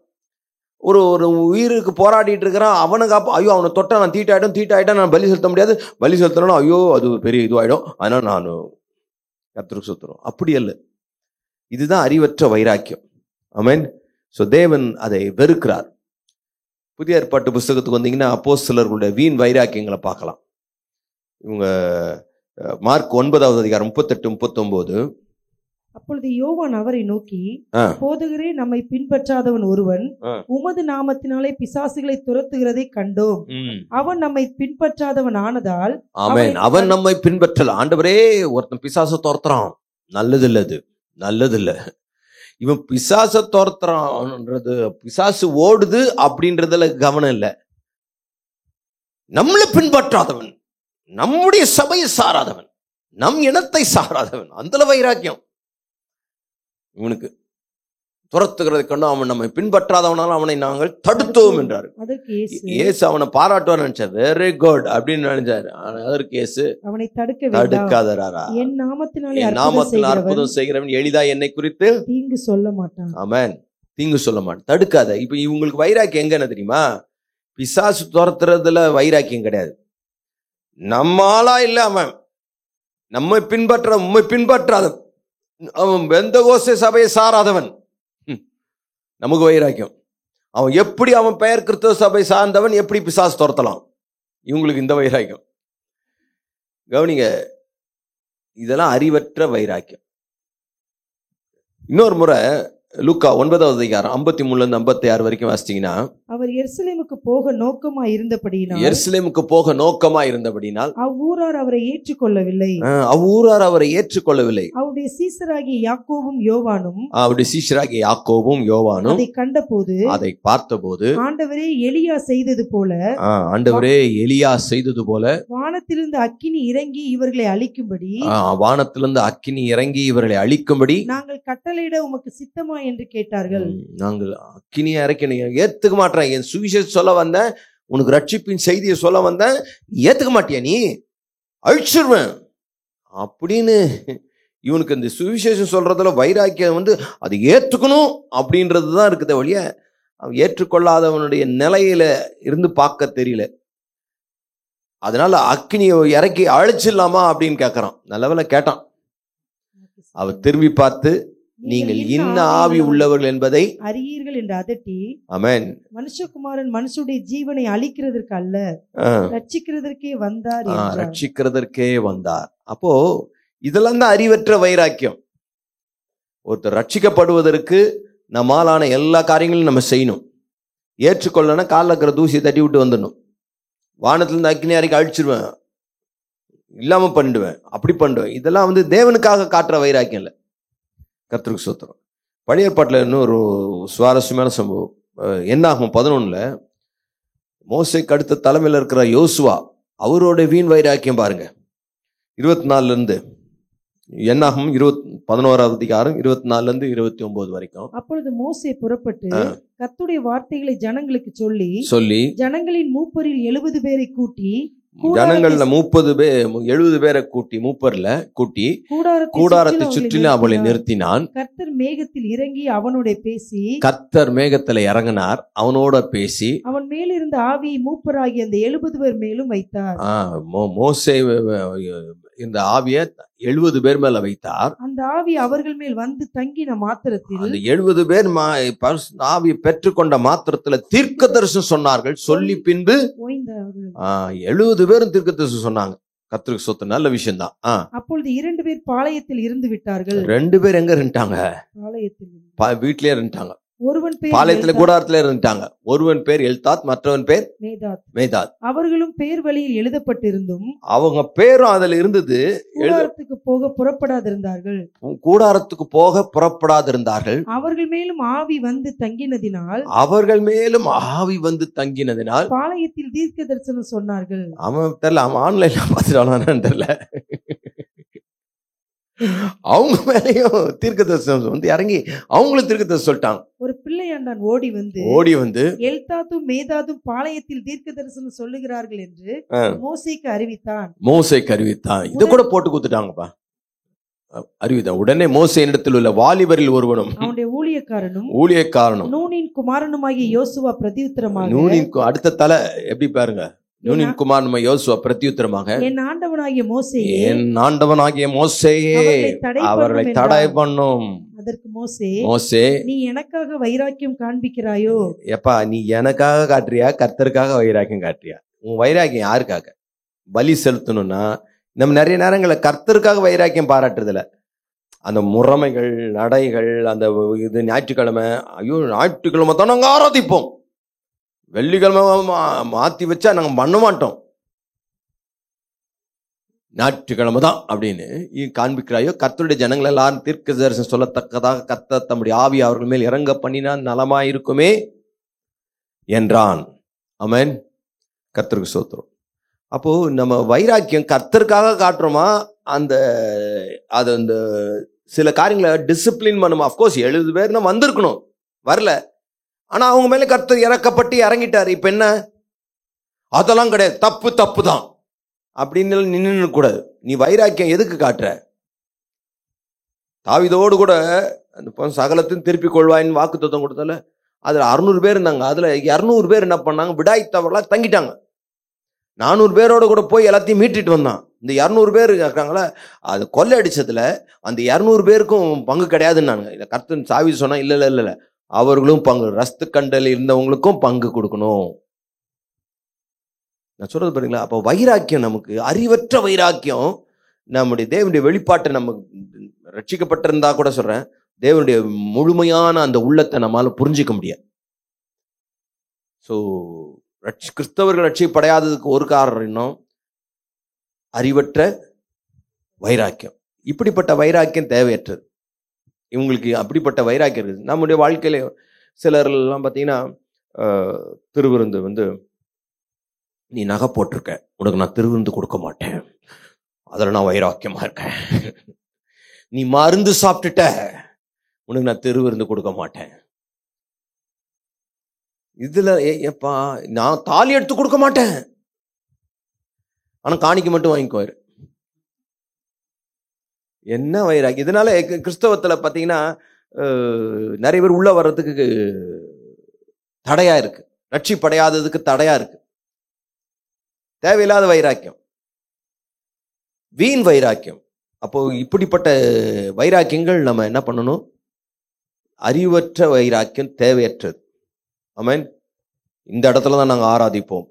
ஒரு உயிருக்கு போராடிட்டு இருக்கிறான், அவனுக்கு ஐயோ அவனை தொட்டா நான் தீட்டாயிட்டா நான் பலி செலுத்த முடியாது, பலி செலுத்தணும், ஐயோ அது பெரிய இதுவாயிடும், அதனால நான் கர்த்தருக்கு ஸ்தோத்திரம். அப்படி அல்ல. இதுதான் அறிவற்ற வைராக்கியம். ஆமென். ஸோ தேவன் அதை வெறுக்கிறார். புதிய ஏற்பாட்டு புஸ்தகத்துக்கு வந்தீங்கன்னா அப்போஸ்தலர்களுடைய வீண் வைராக்கியங்களை பார்க்கலாம். இவங்க மார்க் 9வது அதிகாரம் 38-39. அப்பொழுது யோவான் அவரை நோக்கி, போதகரே, நம்மை பின்பற்றாதவன் ஒருவன் உமது நாமத்தினாலே பிசாசுகளை துரத்துகிறதை கண்டோம். அவன் நம்மை பின்பற்றாதவன் ஆனதால். ஆமென். அவன் நம்மை பின்பற்றல. ஆண்டவரே, ஒருத்தன் பிசாசை துரத்துறான், நல்லது இல்ல. இவன் பிசாசை துரத்துறான்ன்றது, பிசாசு ஓடுது அப்படின்றதுல கவனம் இல்லை. நம்மளை பின்பற்றாதவன், நம்முடைய சபையை சாராதவன், நம் இனத்தை சாராதவன், அந்த வைராக்கியம் இவனுக்கு. துரத்துகிறதை கண்டு அவன் நம்மை பின்பற்றாதவனால அவனை நாங்கள் தடுத்தோம் என்றார். இயேசு அவனை பாராட்டுவார் நினைச்சார். வெரி குட் அப்படின்னு நினைச்சாரு. அதற்கு இயேசு அவனை தடுக்காதரா, என் நாமத்தினால் அற்புதம் செய்கிறவன் எளிதா என்னை குறித்து தீங்கு சொல்ல மாட்டான். ஆமென். தீங்கு சொல்ல மாட்டான், தடுக்காத. இப்ப இவங்களுக்கு வைராக்கியம் எங்க தெரியுமா? பிசாசு துரத்துறதுல வைராக்கியம் கிடையாது. நம்மாலா இல்ல, அவன் நம்மை பின்பற்றாத, அவன் பெந்தகோஸ்தே சபையை சாராதவன், நமக்கு வைராக்கியம். அவன் எப்படி அவன் பெயர் கிறிஸ்தவ சபை சார்ந்தவன், எப்படி பிசாசு துரத்தலாம்? இவங்களுக்கு இந்த வைராக்கியம். கவனிங்க, இதெல்லாம் அறிவற்ற வைராக்கியம். இன்னொரு முறை லூக்கா 9வது அதிகாரம் 53-56 வரைக்கும் வாசிச்சீங்கன்னா, அவர் எருசலேமுக்கு போக நோக்கமாய் இருந்தபடியினால் எருசலேமுக்கு போக நோக்கமா இருந்தபடினால் அவ்வூரார் அவரை ஏற்றுக்கொள்ளவில்லை. அவ்வூரார் அவரை ஏற்றுக்கொள்ளவில்லை. அவருடைய சீசராகிய யாக்கோபும் யோவானும் அவருடைய சீஷராகிய யாக்கோபும் யோவானும் அதை கண்டபோது அதை பார்த்தபோது, ஆண்டவரே எலியா செய்தது போல ஆண்டவரே எலியா செய்தது போல வானத்திலிருந்து அக்கினி இறங்கி இவர்களை அழிக்கும்படி வானத்திலிருந்து அக்கினி இறங்கி இவர்களை அழிக்கும்படி நாங்கள் கட்டளையிட உமக்கு சித்தமா என்று கேட்டார்கள். நாங்கள் அக்கினியை இறக்கி ஏத்துக்க மாட்டேன், என் சுவிசேஷம் சொல்ல வந்தேன், உனக்கு ரட்சிப்பின் செய்தியை சொல்ல வந்தேன், ஏத்துக்க மாட்டியா, நீ அழிச்சிருவேன் அப்படின்னு இவனுக்கு இந்த சுவிசேஷம் சொல்றதுல வைராக்கியம் அது ஏத்துக்கணும் அப்படின்றதுதான் இருக்குதே ஒழிய அவன் ஏற்றுக்கொள்ளாதவனுடைய நிலையில இருந்து பார்க்க தெரியல. அதனால அக்கினியை இறக்கி அழிச்சிடலாமா அப்படின்னு கேட்கறான். நல்லவேளை கேட்டான். அவ திரும்பி பார்த்து, நீங்கள் இன்ன ஆவி உள்ளவர்கள் என்பதை அறியீர்கள் என்று அதட்டி, ஆமென், மனுஷகுமாரன் மனுஷனுடைய ஜீவனை அழிக்கிறதற்கு அல்ல ரட்சிக்கிறதற்கே வந்தார், ரட்சிக்கிறதற்கே வந்தார். அப்போ இதெல்லாம் தான் அறிவற்ற வைராக்கியம். ஒருத்தர் ரட்சிக்கப்படுவதற்கு நம்மாலான எல்லா காரியங்களும் நம்ம செய்யணும். ஏற்றுக்கொள்ளனா காலில் இருக்கிற தூசியை தட்டி விட்டு வந்துடணும். வானத்திலிருந்து அக்கினி இறக்கி அழிச்சிருவேன், இல்லாம பண்ணிடுவேன், அப்படி பண்ணுவேன், இதெல்லாம் தேவனுக்காக காட்டுற வைராக்கியம் இல்லை. கர்த்தருக்கு ஸ்தோத்திரம். பழைய ஏற்பாட்டில் இன்னும் ஒரு சுவாரஸ்யமான சம்பவம். என்னாகும் 11 மோசேக்கு அடுத்த தலைமையில் இருக்கிற யோசுவா, அவரோட வீண் வைராக்கியம் பாருங்க. 24 என்னாகும் 11 அதிகாரம் 24 29 வரைக்கும். அப்பொழுது மோசே புறப்பட்டு கர்த்தருடைய வார்த்தைகளை ஜனங்களுக்கு சொல்லி ஜனங்களின் மூப்பரில் 70 பேரை கூட்டி, ஜனங்கள்ல 70 பேரை கூட்டி, மூப்பர்ல கூட்டி கூடாரத்தை சுற்றிலும் அவளை நிறுத்தினான். கர்த்தர் மேகத்தில் இறங்கி அவனோட பேசி, கர்த்தர் மேகத்துல இறங்கினார், அவனோட பேசி அவன் மேல் இருந்த ஆவியை மூப்பராகி அந்த 70 பேர் மேலும் வைத்தார். மோசே இந்த ஆவிய 70 பேர் மேல வைத்தார். அந்த ஆவி அவர்கள் மேல் வந்து தங்கின மாத்திரத்தில், அந்த 70 பேர் ஆவியை பெற்றுக்கொண்ட மாத்திரத்துல தீர்க்க தரிசனம் சொன்னார்கள். சொல்லி பின்பு 70 பேரும் தீர்க்க தரிசனம் சொன்னாங்க. கர்த்தருக்கு ஸ்தோத்திரம். நல்ல விஷயம் தான். அப்பொழுது 2 பேர் பாளையத்தில் இருந்து விட்டார்கள். 2 பேர் எங்க இருந்துட்டாங்க? பாளையத்தில், வீட்லயே இருந்துட்டாங்க. ஒருவன் பேர் பாளையத்துல கூடாரத்துல இருந்துட்டாங்க. ஒருவன் பேர் எல்தாத், மற்றவன் பேர் மேதாத். அவர்களும் பேர் வழியில் எழுதப்பட்டிருந்தும் அவங்க பேரும் அதுல இருந்தது. கூடாரத்துக்கு போக புறப்படாதிருந்தார்கள். அவர்கள் மேலும் ஆவி வந்து தங்கினதினால் பாளையத்தில் தீர்க்க தரிசனம் சொன்னார்கள். அவன் தெரியல, அவன் ஆன்லைன்ல பார்த்துட்டானு தெரியல. அவங்க மேலையும் தீர்க்க தரிசனம் இறங்கி அவங்களும் தீர்க்க தரிசனம் சொல்லிட்டாங்க. ஒரு பிள்ளையாண்டான் ஓடி வந்து எல்தாத்தும் மேதாதும் பாளையத்தில் தீர்க்க தரிசனம் சொல்லுகிறார்கள் என்று மோசேக்கு அறிவித்தான். இதை கூட போட்டு கொடுத்துட்டாங்கப்பா, அறிவித்தான். உடனே மோசே இடத்தில் உள்ள வாலிபரில் ஒருவனும் அவனுடைய ஊழியக்காரனும் நூனின் குமாரனுமாகிய யோசுவா பிரதியுத்தரமாக, நூனின் அடுத்த தலை எப்படி பாருங்க, நூனின் குமாரனுமா யோசுவா பிரதியுத்தரமாக, என் ஆண்டவனாகிய மோசேயே அவர்களை தடை பண்ணும். அதற்கு மோசே, நீ எனக்காக வைராக்கியம் காண்பிக்கிறாயோ? எப்பா, நீ எனக்காக காட்டுறியா, கர்த்தருக்காக வைராக்கியம் காட்டுறியா? உன் வைராக்கியம் யாருக்காக? பலி செலுத்தணும்னா நம்ம நிறைய நேரங்கள கர்த்தருக்காக வைராக்கியம் பாராட்டுறதுல அந்த முறைமைகள், நடைகள், அந்த இது ஞாயிற்றுக்கிழமை, ஐயோ ஞாயிற்றுக்கிழமை தான் நாங்க ஆராதிப்போம், வெள்ளிக்கிழமை மாத்தி வச்சா நாங்க பண்ண மாட்டோம், ஞாயிற்றுக்கிழமை தான் அப்படின்னு காண்பிக்கிறாயோ? கர்த்தருடைய ஜனங்கள் எல்லாரும் தீர்க்க தரிசனம் சொல்லத்தக்கதாக கர்த்தர் தம்முடைய ஆவி அவர்கள் மேல் இறங்க பண்ணினால் நலமாயிருக்குமே என்றான். ஆமென். கர்த்தருக்கு ஸ்தோத்திரம். அப்போ நம்ம வைராக்கியம் கர்த்தருக்காக காட்டுறோமா? அந்த சில காரியங்களை டிசிப்ளின் பண்ணுமா? அப்கோர்ஸ் 70 பேர் வந்திருக்கணும், வரல, ஆனா அவங்க மேல கர்த்தர் இறக்கப்பட்டு இறங்கிட்டாரு. இப்ப என்ன? அதெல்லாம் கிடையாது, தப்பு தான் அப்படின்னு நின்று கூடாது. நீ வைராக்கியம் எதுக்கு காட்டுற? தாவீதோடு கூட அந்த சகலத்தையும் திருப்பிக் கொள்வாயின்னு வாக்குத்தத்தம் கொடுத்தால அதுல 600 பேர் இருந்தாங்க. அதுல 200 பேர் என்ன பண்ணாங்க? விடாய்த்தவர்களா தங்கிட்டாங்க. 400 பேரோட கூட போய் எல்லாத்தையும் மீட்டுட்டு வந்தான். இந்த 200 பேர் இருக்காங்களா, அது கொள்ளை அடிச்சதுல அந்த 200 பேருக்கும் பங்கு கிடையாதுன்னாங்க. கர்த்தன் சாவி சொன்னா, இல்ல அவர்களும் பங்கு, ரஸ்து கண்டல் இருந்தவங்களுக்கும் பங்கு கொடுக்கணும். நான் சொல்றது பாருங்களா? அப்போ வைராக்கியம், நமக்கு அறிவற்ற வைராக்கியம், நம்முடைய தேவனுடைய வெளிப்பாட்டை, நம்ம ரட்சிக்கப்பட்டிருந்தா கூட சொல்றேன், தேவனுடைய முழுமையான அந்த உள்ளத்தை நம்மால புரிஞ்சிக்க முடியாது. ஸோ கிறிஸ்தவர்கள் ரட்சிப்படையாததுக்கு ஒரு காரணம் இன்னும் அறிவற்ற வைராக்கியம். இப்படிப்பட்ட வைராக்கியம் தேவையற்றது. இவங்களுக்கு அப்படிப்பட்ட வைராக்கியம் இருக்குது. நம்முடைய வாழ்க்கையில சிலர்லாம் பார்த்தீங்கன்னா திருவிருந்து நீ நகை போட்டிருக்க, உனக்கு நான் திருவிருந்து கொடுக்க மாட்டேன், அதில் நான் வைராக்கியமா இருக்கேன். நீ மருந்து சாப்பிட்டுட்ட, உனக்கு நான் திருவிருந்து கொடுக்க மாட்டேன். இதுல எப்பா நான் தாலி எடுத்து கொடுக்க மாட்டேன், ஆனா காணிக்க மட்டும் வாங்கிக்குவாரு. என்ன வைராக்கியம்! இதனால கிறிஸ்தவத்துல பாத்தீங்கன்னா நிறைய பேர் உள்ள வர்றதுக்கு தடையா இருக்கு, ரட்சிப்படையாததுக்கு தடையா இருக்கு. தேவையில்லாத வைராக்கியம், வீண் வைராக்கியம். அப்போ இப்படிப்பட்ட வைராக்கியங்கள் நம்ம என்ன பண்ணணும்? அறிவற்ற வைராக்கியம் தேவையற்றது. ஆமென். இந்த இடத்துல தான் நாங்கள் ஆராதிப்போம்.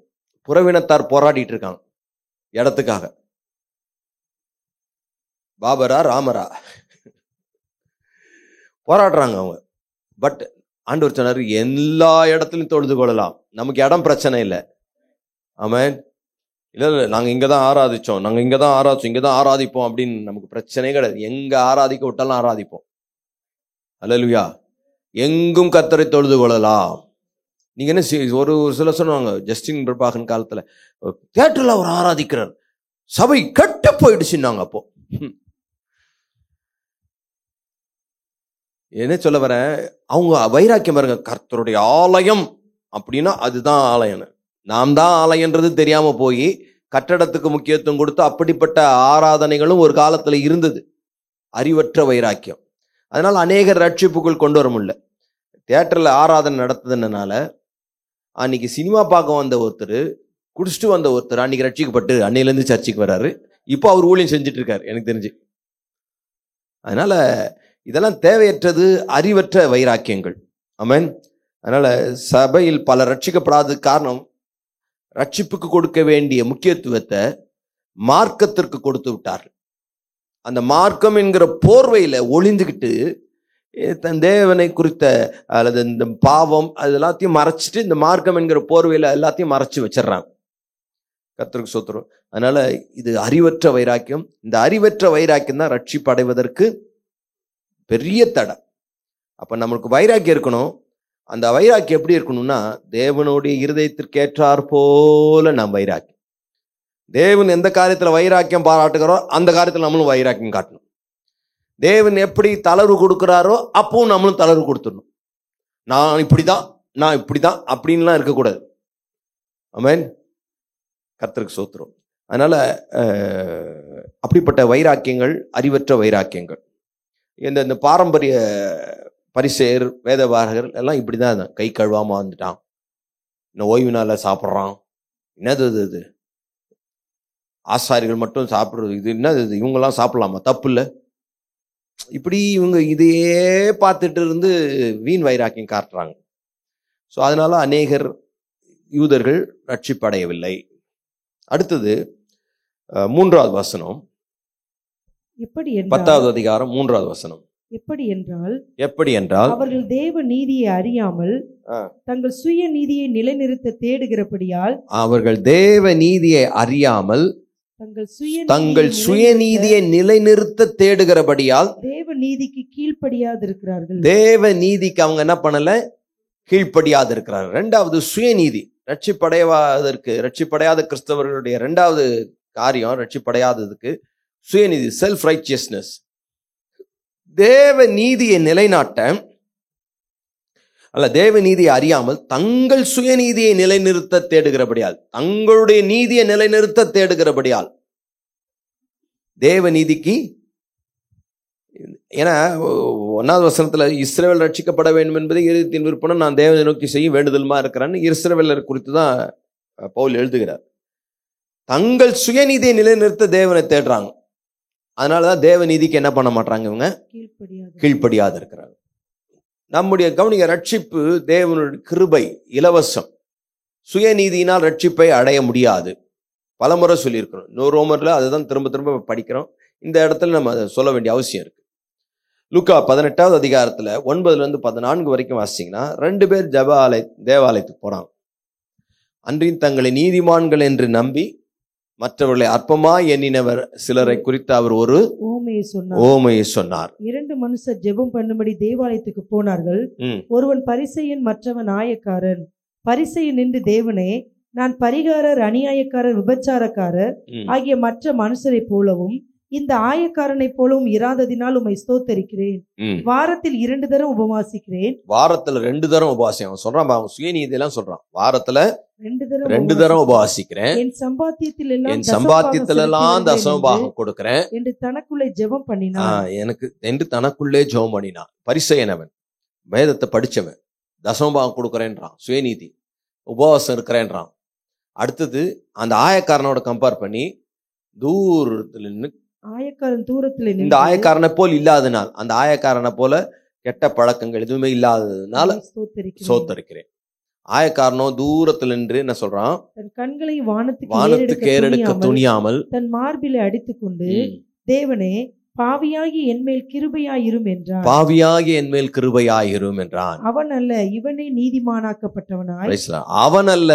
புறவினத்தார் போராடிட்டு இருக்காங்க இடத்துக்காக. பாபரா ராமரா போராடுறாங்க அவங்க. பட் ஆண்டவர் சொன்னார், எல்லா இடத்துலையும் தொழுது கொள்ளலாம், நமக்கு இடம் பிரச்சனை இல்லை. ஆமென். இல்லை இல்லை, நாங்கள் இங்கே தான் ஆராதிச்சோம், நாங்கள் இங்கே தான் ஆராதிச்சோம், இங்கே தான் ஆராதிப்போம் அப்படின்னு நமக்கு பிரச்சனையே கிடையாது. எங்கே ஆராதிக்க விட்டாலும் ஆராதிப்போம். அல்லேலூயா. எங்கும் கர்த்தரை தொழுது கொள்ளலாம். நீங்கள் என்ன ஒரு சில சொன்னாங்க, ஜஸ்டின் பிரபாகரன் காலத்தில் தியேட்டரில் அவர் ஆராதிக்கிறார், சபை கெட்டு போயிடுச்சுன்னாங்க. அப்போ என்ன சொல்ல வரேன், அவங்க வைராக்கியம் பாருங்க. கர்த்தருடைய ஆலயம் அப்படின்னா அதுதான் ஆலயம், நாம் தான் ஆலயன்றது தெரியாம போய் கட்டடத்துக்கு முக்கியத்துவம் கொடுத்து அப்படிப்பட்ட ஆராதனைகளும் ஒரு காலத்துல இருந்தது. அறிவற்ற வைராக்கியம். அதனால அநேகர் ரட்சிப்புக்குள் கொண்டு வர முடியல. தியேட்டர்ல ஆராதனை நடத்துதுனால அன்னைக்கு சினிமா பார்க்க வந்த ஒருத்தர், குடிச்சிட்டு வந்த ஒருத்தர் அன்னைக்கு ரட்சிக்கப்பட்டு அன்னையிலேருந்து சர்ச்சுக்கு வர்றாரு. இப்போ அவர் ஊழியம் செஞ்சுட்டு இருக்காரு எனக்கு தெரிஞ்சு. அதனால இதெல்லாம் தேவையற்றது, அறிவற்ற வைராக்கியங்கள். ஆமென். அதனால சபையில் பல ரட்சிக்கப்படாத காரணம், ரட்சிப்புக்கு கொடுக்க வேண்டிய முக்கியத்துவத்தை மார்க்கத்திற்கு கொடுத்து விட்டார்கள். அந்த மார்க்கம் என்கிற போர்வையில ஒளிந்துக்கிட்டு தன் தேவனை குறித்த அல்லது இந்த பாவம் அது எல்லாத்தையும் மறைச்சிட்டு இந்த மார்க்கம் என்கிற போர்வையில எல்லாத்தையும் மறைச்சு வச்சிடறாங்க. கர்த்தருக்கு ஸ்தோத்திரம். அதனால இது அறிவற்ற வைராக்கியம். இந்த அறிவற்ற வைராக்கியம் தான் ரட்சிப்பு அடைவதற்கு பெரிய தடை. அப்ப நம்மளுக்கு வைராக்கியம் இருக்கணும். அந்த வைராக்கியம் எப்படி இருக்கணும்னா, தேவனுடைய இருதயத்திற்கு ஏற்றார் போல நாம் வைராக்கியம். தேவன் எந்த காரியத்துல வைராக்கியம் பாராட்டுகிறோ அந்த காரியத்துல நம்மளும் வைராக்கியம் காட்டணும். தேவன் எப்படி தளர்வு கொடுக்கிறாரோ அப்பவும் நம்மளும் தளர்வு கொடுத்துடணும். நான் இப்படிதான் அப்படின்லாம் இருக்கக்கூடாது. ஆமென். கர்த்தருக்கு ஸ்தோத்திரம். அதனால அப்படிப்பட்ட வைராக்கியங்கள் அறிவற்ற வைராக்கியங்கள். இந்த பாரம்பரிய பரிசேயர் வேதபாரகர் எல்லாம் இப்படிதான், கை கழுவாம வந்துட்டான், இன்னும் ஓய்வு நாள சாப்பிட்றான், என்னது இது ஆசாரிகள் மட்டும் சாப்பிடுறது, இது என்னது இது, இவங்கெல்லாம் சாப்பிடலாமா, தப்பு இல்லை. இப்படி இவங்க இதையே பார்த்துட்டு இருந்து வீண் வைராக்கியம் காட்டுறாங்க. ஸோ அதனால அநேகர் யூதர்கள் ரட்சிப்படையவில்லை. அடுத்தது 3வது வசனம், 10வது அதிகாரம் 3வது வசனம். எப்படி என்றால் அவர்கள் தேவ நீதியை அறியாமல் தங்கள் சுய நீதியை நிலைநிறுத்த தேடுகிறபடியால், அவர்கள் தேவ நீதியை அறியாமல் தங்கள் சுயநீதியை நிலைநிறுத்த தேடுகிறபடியால் தேவ நீதிக்கு கீழ்ப்படியாதிருக்கிறார்கள். தேவ நீதிக்கு அவங்க என்ன பண்ணல? கீழ்ப்படியாது இருக்கிறார்கள். 2வது சுயநீதி. ரட்சிப்படையாத கிறிஸ்தவர்களுடைய 2வது காரியம், ரட்சிப்படையாததுக்கு சுயநீதி, செல்ஃப் ரைச்சியஸ்னஸ். தேவ நீதியை நிலைநாட்ட அல்ல, தேவ நீதியை அறியாமல் தங்கள் சுயநீதியை நிலைநிறுத்த தேடுகிறபடியால், தங்களுடைய நீதியை நிலைநிறுத்த தேடுகிறபடியால் தேவ நீதிக்கு. ஏன்னா 1வது வசனத்துல இஸ்ரவேல் ரட்சிக்கப்பட வேண்டும் என்பதை இருதயத்தின் விருப்பம், நான் தேவனை நோக்கி செய்ய வேண்டுதலுமா இருக்கிறான்னு இஸ்ரவேலர் குறித்து தான் பவுல் எழுதுகிறார். தங்கள் சுயநீதியை நிலைநிறுத்த தேவனை தேடுறாங்க. அதனாலதான் தேவ நீதிக்கு என்ன பண்ண மாட்டாங்க, இவங்க கீழ்ப்படியாது இருக்கிறாங்க. நம்முடைய கவனிக்க, ரட்சிப்பு தேவனுடைய கிருபை, இலவசம். சுயநீதியினால் ரட்சிப்பை அடைய முடியாது. பலமுறை சொல்லியிருக்கிறோம். ரோமர்ல அதுதான் திரும்ப திரும்ப படிக்கிறோம். இந்த இடத்துல நம்ம அதை சொல்ல வேண்டிய அவசியம் இருக்கு. லூக்கா 18வது அதிகாரத்துல 9ல இருந்து 14 வரைக்கும் வாசிச்சீங்கன்னா 2 பேர் தேவாலயத்துக்கு போறாங்க. அன்றியும் தங்களை நீதிமான்கள் என்று நம்பி மற்றவர்களை அற்பமாய் எண்ணினவர் சிலரை குறித்து அவர் ஒரு ஓமையை சொன்னார். 2 மனுஷர் ஜெபம் பண்ணும்படி தேவாலயத்துக்கு போனார்கள். ஒருவன் பரிசேயன், மற்றவன் ஆயக்காரன். பரிசேயன் நின்று, தேவனே, நான் பரிகாரர், அநியாயக்காரர், விபச்சாரக்காரர் ஆகிய மற்ற மனுஷரை போலவும் இந்த ஆயக்காரனை போலவும் இராததினால் உம்மை ஸ்தோத்தரிக்கிறேன். வாரத்தில் 2 தரம் உபவாசிக்கிறேன். வாரத்துல 2 தரம் உபவாசிக்கிறேன். அவன் சொல்றான், அவன் சுயநீதியெல்லாம் சொல்றான். வாரத்துல 2 தரம் உபவாசிக்கிறேன். என் சம்பாத்தியத்தில் எல்லாம் தசமபாகம் கொடுக்கிறேன் என்று தனக்குள்ளே ஜெபம் பண்ணினான். எனக்கு என்று தனக்குள்ளே ஜெபம் பண்ணினான். பரிசேயனவன், வேதத்தை படிச்சவன், தசமபாகம் கொடுக்கிறேன்றான். சுயநீதி, உபவாசம் இருக்கிறேன்றான். அடுத்தது அந்த ஆயக்காரனோட கம்பேர் பண்ணி தூரத்துல நின்று, ஆயக்காரன் தூரத்துல இந்த ஆயக்காரனை போல் இல்லாதனால், அந்த ஆயக்காரனை போல கெட்ட பழக்கங்கள் எதுவுமே இல்லாததுனால சோத்தரிக்கிறேன். ஆயக்காரனோ தூரத்துல நின்று என்ன சொல்றான்? தன் கண்களை வானத்துக்கு ஏறெடுக்க துணியாமல் தன் மார்பிலை அடித்துக்கொண்டு, தேவனே, பாவியாகி என்மேல் கிருபையாயிரும் என்றான். பாவியாகி என்மேல் கிருபையாயிரும் என்றான். அவன் அல்ல, இவனே நீதிமானாக்கப்பட்டவனாய். அவன் அல்ல,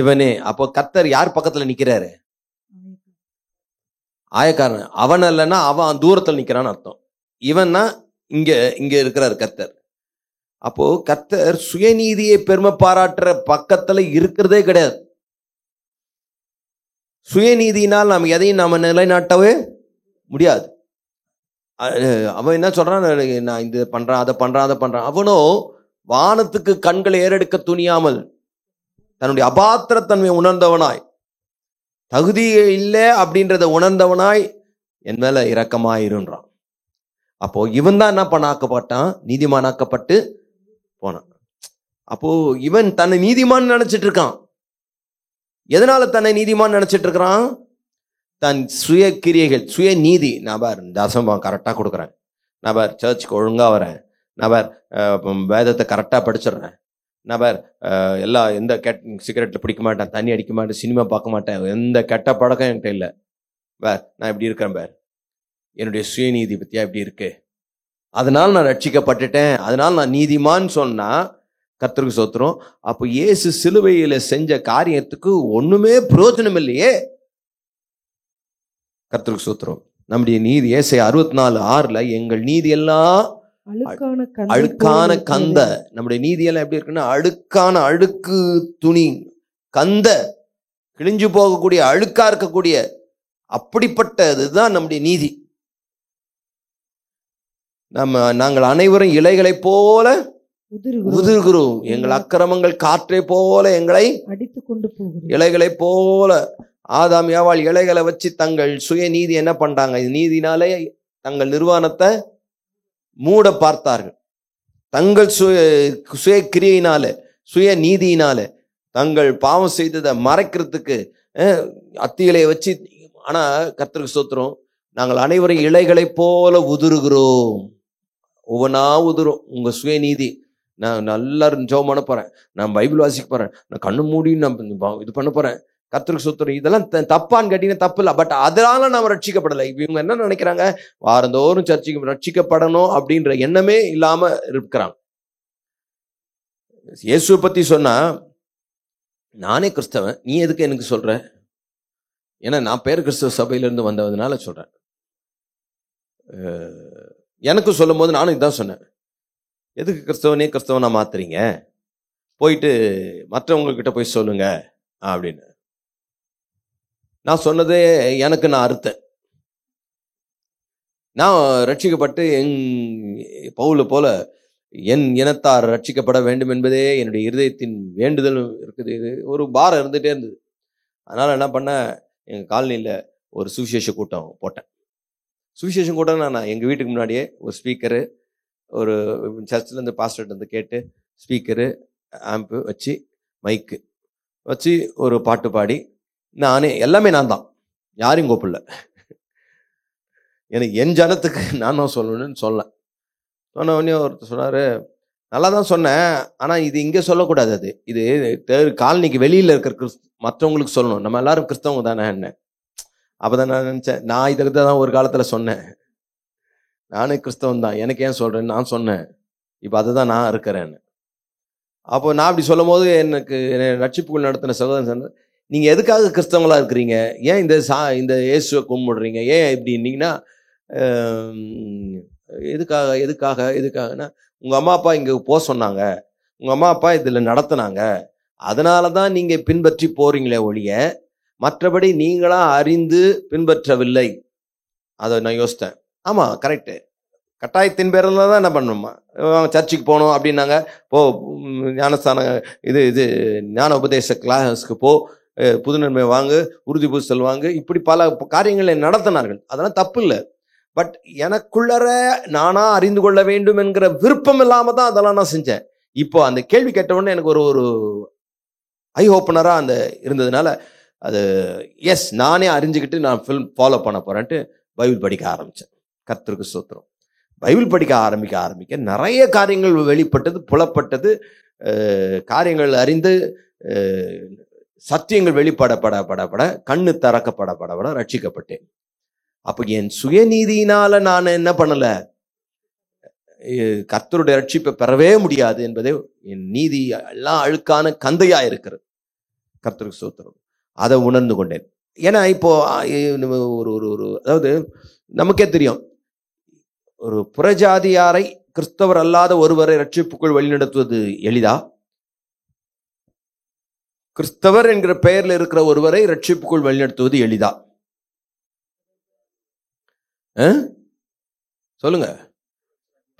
இவனே. அப்போ கர்த்தர் யார் பக்கத்துல நிக்கிறாரு? ஆயக்காரன். அவன் அல்லன்னா அவன் தூரத்தில் நிக்கிறான்னு அர்த்தம். இவன்னா இங்க இருக்கிறார் கர்த்தர். அப்போ கர்த்தர் சுயநீதியை பெருமை பாராட்டுற பக்கத்துல இருக்கிறதே கிடையாது. சுயநீதியினால் நாம் எதையும் நாம நிலைநாட்டவே முடியாது. அவன் என்ன சொல்றான்? நான் இது பண்றேன், அதை பண்றேன். அவனோ வானத்துக்கு கண்களை ஏறெடுக்க துணியாமல் தன்னுடைய அபாத்திரத்தன்மையை உணர்ந்தவனாய், தகுதியே இல்லை அப்படின்றத உணர்ந்தவனாய், என் மேல இரக்கமாயிருன்றான். அப்போ இவன் தான் என்ன பண்ணாக்கப்பட்டான்? நீதிமானாக்கப்பட்டு போனான். அப்போ இவன் தன்னை நீதிமான் நினைச்சிட்டு இருக்கான். எதனால தன்னை நீதிமான் நினைச்சிட்டு இருக்கிறான்? தன் சுய கிரியைகள், சுய நீதி. நான் பார் தசமம் கரெக்டா கொடுக்குறேன், நான் பார் சர்ச்சுக்கு ஒழுங்கா வரேன், நான் பார் வேதத்தை கரெக்டா படிச்சிடுறேன், நான் பார் எந்த சிகரெட்ல பிடிக்க மாட்டேன், தண்ணி அடிக்க மாட்டேன், சினிமா பார்க்க மாட்டேன், எந்த கெட்ட பழக்கம் என்கிட்ட இல்லை, பார் நான் இப்படி இருக்கிறேன், பார் என்னுடைய சுயநீதி பத்தியா இப்படி இருக்கு, அதனால நான் ரட்சிக்கப்பட்டுட்டேன், அதனால நான் நீதிமான்னு சொன்னா கர்த்தருக்கு சோத்திரம். அப்போ இயேசு சிலுவையில செஞ்ச காரியத்துக்கு ஒண்ணுமே பிரயோஜனம் இல்லையே. கர்த்தருக்கு சோத்திரம். நம்முடைய நீதி ஏசாயா 64:6 எங்கள் நீதி எல்லாம் அழுக்கான கந்த. நம்முடைய நீதி எல்லாம் எப்படி இருக்குன்னா அழுக்கான அழுக்கு துணி, கந்த, கிழிஞ்சு போகக்கூடிய, அழுக்கா இருக்கக்கூடிய அப்படிப்பட்டதுதான் நம்முடைய நீதி. நாங்கள் அனைவரும் இலைகளை போல உதிர்கிறோம், எங்கள் அக்கிரமங்கள் காற்றை போல எங்களை அடித்துக் கொண்டு போகிறோம். இலைகளை போல ஆதாம் ஏவாள் இலைகளை வச்சு தங்கள் சுய நீதி என்ன பண்றாங்க? நீதினாலே தங்கள் நிர்வாணத்தை மூட பார்த்தார்கள். தங்கள் சுய கிரியினால, சுய நீதியினால தங்கள் பாவம் செய்ததை மறைக்கிறதுக்கு அத்திகளை வச்சு. ஆனா கர்த்தருக்கு ஸ்தோத்திரம், நாங்கள் அனைவரும் இலைகளை போல உதிர்கிறோம். ஒவ்வொன்றா உதிரும். உங்க சுயநீதி, நான் நல்லா ஜெபம் பண்ண போறேன், நான் பைபிள் வாசிக்க போறேன், நான் கண்ணு மூடி நான் இது பண்ண போறேன், கர்த்தருக்கு ஸ்தோத்திரம். இதெல்லாம் தப்பான்னு கேட்டீங்கன்னா தப்பு இல்லை. பட் அதனால நம்ம ரட்சிக்கப்படலை. இவங்க என்ன நினைக்கிறாங்க? வாரந்தோறும் சர்ச்சைக்கு ரட்சிக்கப்படணும் அப்படின்ற எண்ணமே இல்லாம இருக்கிறாங்க. இயேசுவை பத்தி சொன்னா, நானே கிறிஸ்தவன், நீ எதுக்கு எனக்கு சொல்ற? ஏன்னா நான் பேர் கிறிஸ்தவ சபையிலிருந்து வந்ததுனால சொல்றேன். எனக்கு சொல்லும் போது நானும் இதான் சொன்னேன், எதுக்கு கிறிஸ்தவனே கிறிஸ்தவனா மாத்துறீங்க, போயிட்டு மற்றவங்ககிட்ட போய் சொல்லுங்க அப்படின்னு. நான் சொன்னதே எனக்கு நான் அறுத்தேன். நான் ரட்சிக்கப்பட்டு பவுல போல என் இனத்தார் ரட்சிக்கப்பட வேண்டும் என்பதே என்னுடைய இருதயத்தின் வேண்டுதல் இருக்குது. இது ஒரு பாரம் இருந்துகிட்டே இருந்தது. அதனால என்ன பண்ண, எங்கள் காலனியில் ஒரு சுவிசேஷ கூட்டம் போட்டேன். சுவிசேஷம் கூட்டம்னா நான் எங்கள் வீட்டுக்கு முன்னாடியே ஒரு ஸ்பீக்கரு, ஒரு சர்ச்சிலேருந்து பாஸ்டர்கிட்ட கேட்டு ஸ்பீக்கரு, ஆம்பு வச்சு, மைக்கு வச்சு ஒரு பாட்டு பாடி, நானே எல்லாமே நான் தான், யாரையும் கூப்பிடல. எனக்கு என் ஜனத்துக்கு நான் தான் சொல்லணும்னு சொன்னேன். சொன்ன உடனே ஒருத்தர் சொன்னார், நல்லா தான் சொன்னேன், ஆனால் இது இங்கே சொல்லக்கூடாது, அது இது காலனிக்கு வெளியில் இருக்கிற மற்றவங்களுக்கு சொல்லணும், நம்ம எல்லாரும் கிறிஸ்தவங்க தானே என்ன. அப்போ தான் நான் நினச்சேன், நான் இதை தான் ஒரு காலத்தில் சொன்னேன், நானே கிறிஸ்தவன் தான், எனக்கு ஏன் சொல்கிறேன்னு நான் சொன்னேன். இப்போ அதை தான் நான் இருக்கிறேன்னு. அப்போ நான் அப்படி சொல்லும் போது எனக்கு ரட்சிப்புக்குள் நடத்தின சகோதரன் சொன்னார், நீங்கள் எதுக்காக கிறிஸ்தவங்களா இருக்கிறீங்க, ஏன் இந்த இயேசுவை கும்பிடுறீங்க, ஏன் இப்படின்னீங்கன்னா, எதுக்காகனா உங்கள் அம்மா அப்பா இங்கே போக சொன்னாங்க, உங்கள் அம்மா அப்பா இதில் நடத்தினாங்க, அதனால தான் நீங்கள் பின்பற்றி போறீங்களே ஒழிய மற்றபடி நீங்களா அறிந்து பின்பற்றவில்லை. அதை நான் யோசித்தேன். ஆமாம், கரெக்டு. கட்டாயத்தின் பேரில் தான் என்ன பண்ணணுமா, சர்ச்சுக்கு போகணும் அப்படின்னாங்க, போ ஞானஸ்தானம் இது ஞான உபதேச கிளாஸ்க்கு போ, புதுநன்மை வாங்கு, உறுதி பூசல் வாங்கு, இப்படி பல காரியங்களை நடத்தினார்கள். அதெல்லாம் தப்பு இல்லை. பட் எனக்குள்ளற நானா அறிந்து கொள்ள வேண்டும் என்கிற விருப்பம் இல்லாம தான் அதெல்லாம் நான் செஞ்சேன். இப்போ அந்த கேள்வி கேட்டவுடனே எனக்கு ஒரு ஐ ஓப்பனரா அந்த இருந்ததுனால அது எஸ், நானே அறிஞ்சுக்கிட்டு நான் ஃபாலோ பண்ண போறேன்ட்டு பைபிள் படிக்க ஆரம்பிச்சேன். கர்த்தருக்கு ஸ்தோத்திரம். பைபிள் படிக்க ஆரம்பிக்க நிறைய காரியங்கள் வெளிப்பட்டது, புலப்பட்டது, காரியங்கள் அறிந்து, சத்தியங்கள் வெளிப்படப்பட கண்ணு திறக்கப்பட ரட்சிக்கப்பட்டேன். அப்போ என் சுயநீதியினால நான் என்ன பண்ணல, கர்த்தருடைய ரட்சிப்பை பெறவே முடியாது என்பதை, என் நீதி எல்லாம் அழுக்கான கந்தையா இருக்கிறது. கர்த்தருக்கு ஸ்தோத்திரம். அதை உணர்ந்து கொண்டேன். ஏன்னா இப்போ அதாவது நமக்கே தெரியும், ஒரு புறஜாதியாரை கிறிஸ்தவர் அல்லாத ஒருவரை ரட்சிப்புக்குள் வழிநடத்துவது எளிதா? கிறிஸ்தவர் என்கிற பெயர்ல இருக்கிற ஒருவரை ரட்சிப்புக்குள் வழிநடத்துவது எளிதா? சொல்லுங்க.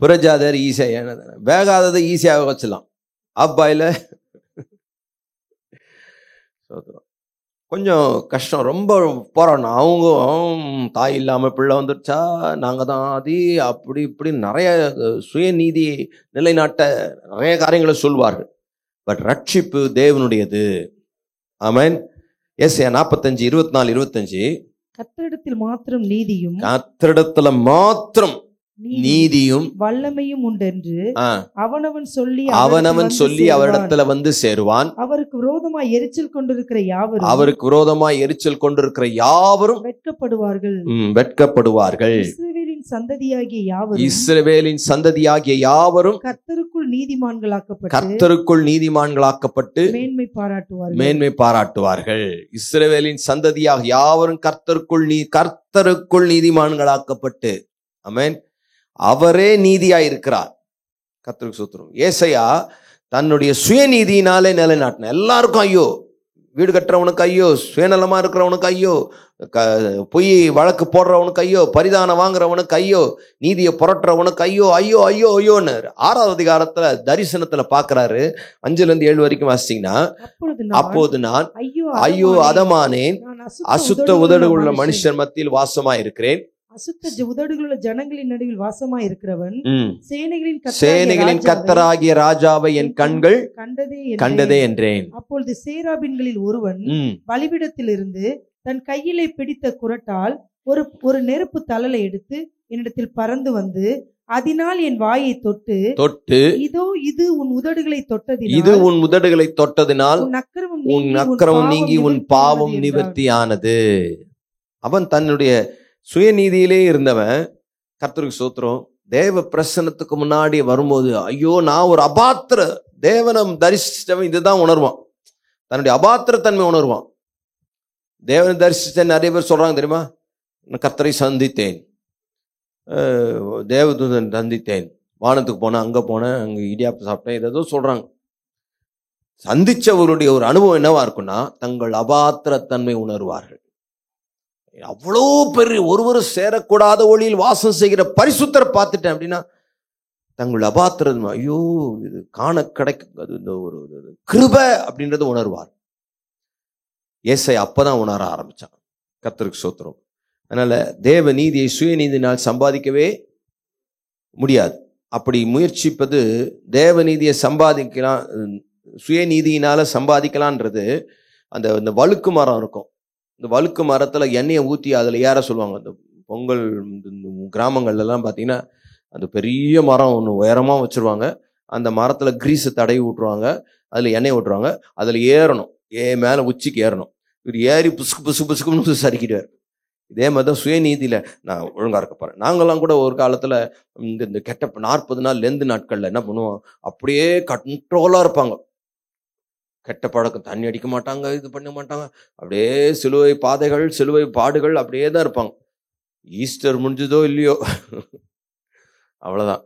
புறஜாதியார் ஈஸியா, வேகாததை ஈஸியாக வச்சிடலாம். அப்பாயில கொஞ்சம் கஷ்டம், ரொம்ப போராடணும். அவங்க தாய் இல்லாமல் பிள்ளை வந்துடுச்சா, நாங்கள் தான் அது, அப்படி இப்படி நிறைய சுயநீதி நிலைநாட்ட நிறைய காரியங்களை சொல்வார்கள். பட் ரட்சிப்பு தேவனுடையது. ஆமென். ஏசாயா 45 24 25. கர்த்தரிடத்தில் மாத்திரம் நீதியும், கர்த்தரிடத்துல மாத்திரம் நீதியும் வல்லமையும் உண்டென்று அவனவன் சொல்லி அவரிடத்துல வந்து சேருவான். அவருக்கு விரோதமாய் எரிச்சல் கொண்டிருக்கிற யாவரும் வெட்கப்படுவார்கள். இஸ்ரவேலின் சந்ததியாகிய யாவரும் கர்த்தருக்குள் நீதிமான்களாக்கப்பட்டு மேன்மை பாராட்டுவார்கள். இஸ்ரவேலின் சந்ததியாகிய யாவரும் கர்த்தருக்குள் நீதிமான்களாக்கப்பட்டு, ஆமென், அவரே நீதியாய் இருக்கிறார். கர்த்தருக்கு ஸ்தோத்திரம். ஏசாயா தன்னுடைய சுயநீதியினாலே நிலைநாட்டின எல்லாருக்கும் ஐயோ, வீடு கட்டுறவனுக்கு ஐயோ, சுயநலமா இருக்கிறவனுக்கு ஐயோ, பொய் வழக்கு போடுறவனுக்கு ஐயோ, பரிதானம் வாங்குறவனுக்கு ஐயோ, நீதியை புரட்டுறவனுக்கு ஐயோ ஐயோ ஐயோ ஐயோன்னு 6வது அதிகாரத்துல தரிசனத்துல பாக்குறாரு. 5-7 வரைக்கும் வாசிச்சீங்கன்னா, அப்போது நான் ஐயோ அதமானேன், அசுத்த உதடுகளுள்ள மனுஷர் மத்தியில் வாசமா இருக்கிறேன், அசுத்த உதடுகளுள்ள ஜனங்களின் நடுவில் வாசமாய் இருக்கிறவன், சேனைகளின் கர்த்தராகிய ராஜாவை என் கண்கள் கண்டதே என்றேன். அப்பொழுது சேராபின்களில் ஒருவன் பலிபீடத்திலிருந்து தன் கையிலே பிடித்த குறட்டால் ஒரு நெருப்பு தழலை எடுத்து என்னிடத்தில் பறந்து வந்து, அதனால் என் வாயை தொட்டு இதோ இது உன் உதடுகளை தொட்டதினால் உன் அக்கிரமம் நீங்கி உன் பாவம் நிவர்த்தியானது. அவன் தன்னுடைய சுயநீதியிலே இருந்தவன், கர்த்தருக்கு ஸ்தோத்திரம், தேவ பிரசன்னத்துக்கு முன்னாடி வரும்போது ஐயோ நான் ஒரு அபாத்திர, தேவனம் தரிசிச்சவன் இதுதான் உணர்வான், தன்னுடைய அபாத்திரத்தன்மை உணர்வான். தேவனை தரிசிச்ச நிறைய பேர் சொல்றாங்க தெரியுமா, நான் கர்த்தரை சந்தித்தேன், தேவதூதன் சந்தித்தேன், வானத்துக்கு போனேன், அங்க போனேன், அங்க இடியாப்பு சாப்பிட்டேன், ஏதோ சொல்றாங்க. சந்திச்சவருடைய ஒரு அனுபவம் என்னவா இருக்குன்னா, தங்கள் அபாத்திரத்தன்மை உணர்வார்கள். அவ்வளோ பெரிய ஒருவரும் சேரக்கூடாத ஒளியில் வாசம் செய்கிற பரிசுத்தரை பார்த்துட்டேன் அப்படின்னா, தங்கள் அபாத்திரம் ஐயோ இது காண கிடைக்கும், அது இந்த ஒரு கிருபை அப்படின்றத உணர்வார். ஏசாயா அப்பதான் உணர ஆரம்பிச்சான். கர்த்தருக்கு ஸ்தோத்திரம். அதனால தேவ நீதியை சுயநீதினால் சம்பாதிக்கவே முடியாது. அப்படி முயற்சிப்பது, தேவ நீதியை சம்பாதிக்கலாம், சுயநீதியினால சம்பாதிக்கலான்றது, அந்த வழுக்கு மரம் இருக்கும், இந்த வழுக்கு மரத்துல எண்ணெயை ஊற்றி அதில் ஏற சொல்லுவாங்க. அந்த பொங்கல் கிராமங்கள்லாம் பார்த்தீங்கன்னா அந்த பெரிய மரம் ஒன்று உயரமாக வச்சுருவாங்க, அந்த மரத்தில் கிரீஸை தடவி விட்டுருவாங்க, அதில் எண்ணெய் விட்டுருவாங்க, அதில் ஏறணும், மேலே உச்சிக்கு ஏறணும். இவர் ஏறி புசுக்கு புசுக்குன்னு சரிக்கிடுவார். இதே மாதிரி தான் சுயநீதியில நான் ஒழுங்கா இருக்க போறேன். நாங்கெல்லாம் கூட ஒரு காலத்துல இந்த கெட்ட 40 நாள் லெந்து நாட்கள்ல என்ன பண்ணுவோம், அப்படியே கண்ட்ரோலா இருப்பாங்க. கெட்ட பழக்கம், தண்ணி அடிக்க மாட்டாங்க, இது பண்ண மாட்டாங்க, அப்படியே சிலுவை பாதைகள் சிலுவை பாடுகள் அப்படியே தான் இருப்பாங்க. ஈஸ்டர் முடிஞ்சதோ இல்லையோ அவ்வளவுதான்,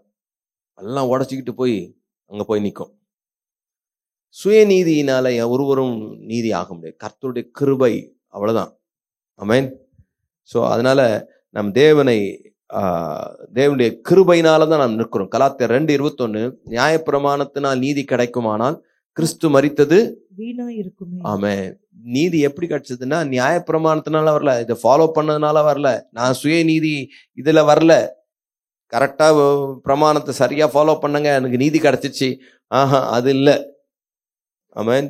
எல்லாம் உடச்சிக்கிட்டு போய் அங்க போய் நிற்கும். சுயநீதியினால ஒருவரும் நீதி ஆக முடியாது. கர்த்தருடைய கிருபை அவ்வளவுதான். ஆமென். ஸோ அதனால நம் தேவனுடைய கிருபையினால தான் நாம் நிற்கிறோம். கலாத்தியர் 2:21, நியாயப்பிரமாணத்தினால் நீதி கிடைக்குமானால் கிறிஸ்து மரித்தது வீணா இருக்குமே. ஆமென். நீதி எப்படி கிடைச்சதுன்னா நியாயப்பிரமாணத்தினால வரல, இதை ஃபாலோ பண்ணதுனால வரல, நான் சுயநீதி இதுல வரல, கரெக்டா பிரமாணத்தை சரியா ஃபாலோ பண்ணுங்க எனக்கு நீதி கிடைச்சிச்சு, அது இல்லை. ஆமென்.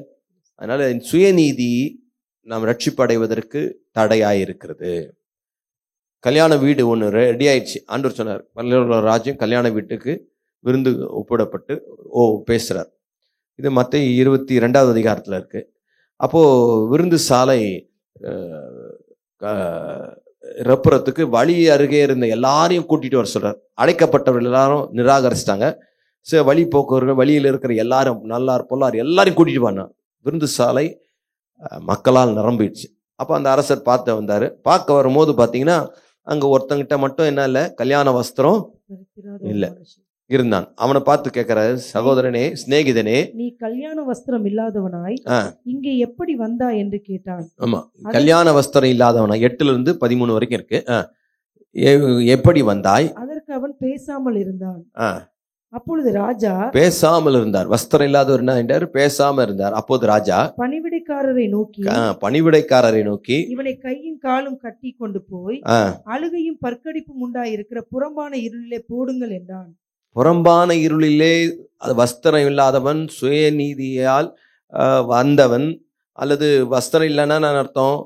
அதனால சுயநீதி நாம் ரட்சிப்படைவதற்கு தடையாயிருக்கிறது. கல்யாண வீடு ஒன்று ரெடி ஆயிடுச்சு. ஆண்டவர் சொன்னார், பரலோக ராஜ்யம் கல்யாண வீட்டுக்கு விருந்து ஒப்பிடப்பட்டு பேசுறார். இது மத்தேயு 22வது அதிகாரத்தில் இருக்கு. அப்போ விருந்து சாலை ரப்புறத்துக்கு வழி அருகே இருந்த எல்லாரையும் கூட்டிட்டு வர சொல்றார். அடைக்கப்பட்டவர்கள் எல்லாரும் நிராகரிச்சிட்டாங்க. சரி, வழி போக்குவரத்து வழியில் இருக்கிற எல்லாரும் நல்லார் பொல்லார் எல்லாரையும் கூட்டிட்டு வாங்க. விருந்து சாலை மக்களால் நிரம்பிடுச்சு. அப்போ அந்த அரசர் வந்தாரு. பார்க்க வரும்போது பார்த்தீங்கன்னா அங்க ஒருத்தங்கிட்ட மட்டும் என்ன இல்லை, கல்யாண வஸ்திரம் இல்லை இருந்தான். அவனை பார்த்து கேட்கிறாரு, சகோதரனே, சிநேகிதனே, நீ கல்யாண வஸ்திரம் இல்லாதவனாய் இங்கே எப்படி வந்தா என்று கேட்டான். ஆமா, கல்யாண வஸ்திரம் இல்லாதவனாய் 8-13 வரைக்கும் இருக்கு. எப்படி வந்தாய்? அதற்கு அவன் பேசாமல் இருந்தான். அப்பொழுது ராஜா பேசாமல் இருந்தார். வஸ்திரம் இல்லாதவர் என்ன என்றார்? பேசாம இருந்தார். அப்போது ராஜா பணிவிடைக்காரரை நோக்கி இவனை கையும் காலும் கட்டி கொண்டு போய் அழுகையும் பற்கடிப்பும் உண்டாயிருக்கிற புறம்பான இருளிலே போடுங்கள் என்றான். புறம்பான இருளிலே வஸ்திரம் இல்லாதவன், சுயநீதியால் வந்தவன், அல்லது வஸ்திரம் இல்லைன்னா அர்த்தம்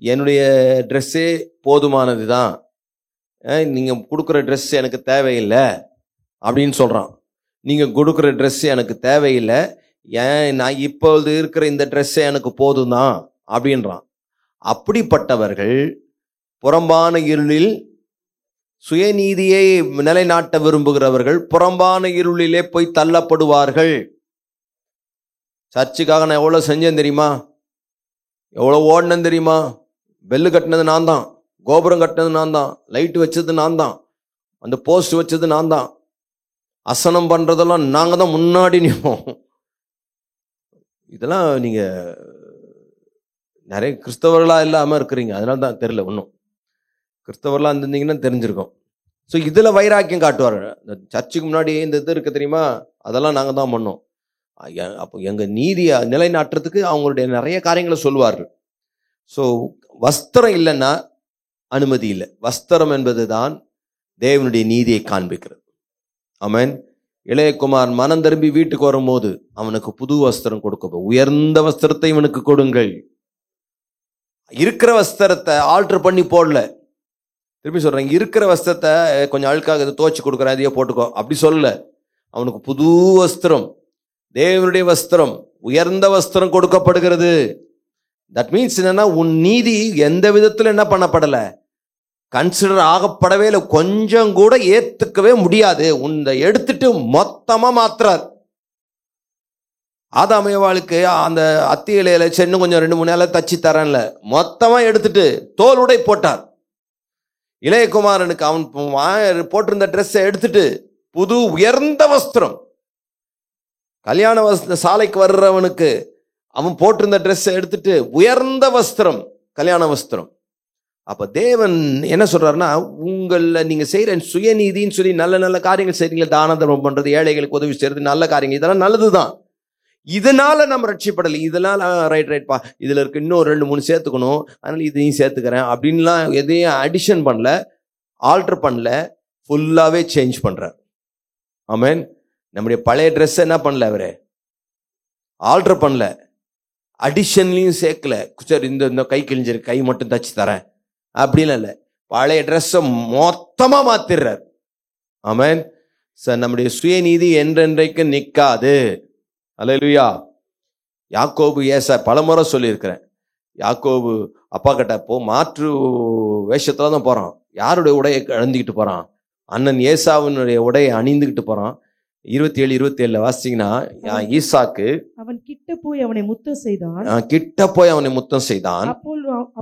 என்னுடைய ட்ரெஸ்ஸே போதுமானதுதான், நீங்க கொடுக்குற ட்ரெஸ் எனக்கு தேவையில்லை அப்படின்னு சொல்றான். நீங்க கொடுக்குற ட்ரெஸ் எனக்கு தேவையில்லை, நான் இப்பொழுது இருக்கிற இந்த ட்ரெஸ்ஸே எனக்கு போதும் தான் அப்படின்றான். அப்படிப்பட்டவர்கள் புறம்பான இருளில் சுயநீதியை நிலைநாட்ட விரும்புகிறவர்கள் புறம்பான இருளிலே போய் தள்ளப்படுவார்கள். சர்ச்சுக்காக நான் எவ்வளவு செஞ்சேன் தெரியுமா, எவ்வளவு ஓடினேன் தெரியுமா, பெல்லு கட்டினது நான் தான், கோபுரம் கட்டினது நான் தான், லைட் வச்சது நான் தான், அந்த போஸ்ட் வச்சது நான் தான், அசனம் பண்றதெல்லாம் நாங்க தான் முன்னாடி நிற்போம். இதெல்லாம் நீங்க நிறைய கிறிஸ்தவர்களா இல்லாம இருக்கிறீங்க, அதனால தான் தெரியல. ஒன்றும் கிறிஸ்தவர்களா இருந்தீங்கன்னா தெரிஞ்சிருக்கும். ஸோ இதுல வைராக்கியம் காட்டுவார். இந்த சர்ச்சுக்கு முன்னாடி இந்த இது இருக்கு தெரியுமா, அதெல்லாம் நாங்க தான் பண்ணோம். அப்போ எங்க நீதியை நிலைநாட்டுறதுக்கு அவங்களுடைய நிறைய காரியங்களை சொல்லுவார்கள். ஸோ வஸ்திரம் இல்லைன்னா அனுமதி இல்லை. வஸ்திரம் என்பது தான் தேவனுடைய நீதியை காண்பிக்கிறது. ஆமென். இளையகுமார் மனம் திரும்பி வீட்டுக்கு வரும்போது அவனுக்கு புது வஸ்திரம் கொடுக்க, உயர்ந்த வஸ்திரத்தை இவனுக்கு கொடுங்கள். இருக்கிற வஸ்திரத்தை ஆல்டர் பண்ணி போடல. திரும்பி சொல்றேன், இருக்கிற வஸ்திரத்தை கொஞ்சம் அழுக்காக துவச்சி கொடுக்குறேன், இதையே போட்டுக்கோ அப்படி சொல்லல. அவனுக்கு புது வஸ்திரம், தேவனுடைய வஸ்திரம், உயர்ந்த வஸ்திரம் கொடுக்கப்படுகிறது. தட் மீன்ஸ் என்னன்னா, உன் நீதி எந்த விதத்துல என்ன பண்ணப்படல, கன்சிடர் ஆகப்படவே இல்லை, கொஞ்சம் கூட ஏத்துக்கவே முடியாது. உன்னை எடுத்துட்டு மொத்தமா மாத்துறார். ஆதாமையவாளுக்கு அந்த அத்தி இலையில சென்னு கொஞ்சம் 2-3 இலை தச்சு தரேன்ல, மொத்தமா எடுத்துட்டு தோல் உடை போட்டார். இளையகுமாரனுக்கு அவன் போட்டிருந்த ட்ரெஸ்ஸை எடுத்துட்டு புது உயர்ந்த வஸ்திரம், கல்யாண சாலைக்கு வர்றவனுக்கு அவன் போட்டிருந்த ட்ரெஸ்ஸை எடுத்துட்டு உயர்ந்த வஸ்திரம், கல்யாண வஸ்திரம். அப்ப தேவன் என்ன சொல்றாருன்னா, உங்கள நீங்க செய்யற சுயநீதின்னு சொல்லி நல்ல நல்ல காரியங்கள் செய்றீங்க, தான தர்மம் பண்றது, ஏழைகளுக்கு உதவி செய்யறது, நல்ல காரியங்கள், இதெல்லாம் நல்லதுதான். இதனால நம்ம ரட்சிப்படலை. இதனால ரைட்ப்பா, இதுல இருக்கு இன்னும் 2-3 சேர்த்துக்கணும், அதனால இதையும் சேர்த்துக்கிறேன் அப்படின்லாம் எதையும் அடிஷன் பண்ணல, ஆல்டர் பண்ணல, ஃபுல்லாவே சேஞ்ச் பண்றார். ஆமென். நம்முடைய பழைய ட்ரெஸ் என்ன பண்ணல, அவரு ஆல்டர் பண்ணல, அடிஷன்லையும் சேர்க்கல. சரி, இந்த கை கிழிஞ்சிருக்கு, கை மட்டும் தச்சு தரேன் அப்படின்னு இல்லை, பழைய ட்ரெஸ்ஸை மொத்தமா மாத்திடுறார். ஆமென். சார், நம்முடைய சுயநீதி என்றென்றைக்கு நிற்காது. அல்லேலூயா. யாக்கோபு பலமுறை சொல்லியிருக்கிறேன், யாக்கோபு அப்பா கிட்ட மாற்று வேஷத்துல தான் போறான். யாருடைய உடையை அணிந்துக்கிட்டு போறான்? அண்ணன் ஏசாவினுடைய உடையை அணிந்துக்கிட்டு போறான். 27 வாசிச்சீங்கன்னா, ஈசாக்கு அவன் கிட்ட போய் அவனை முத்தம் செய்தான்.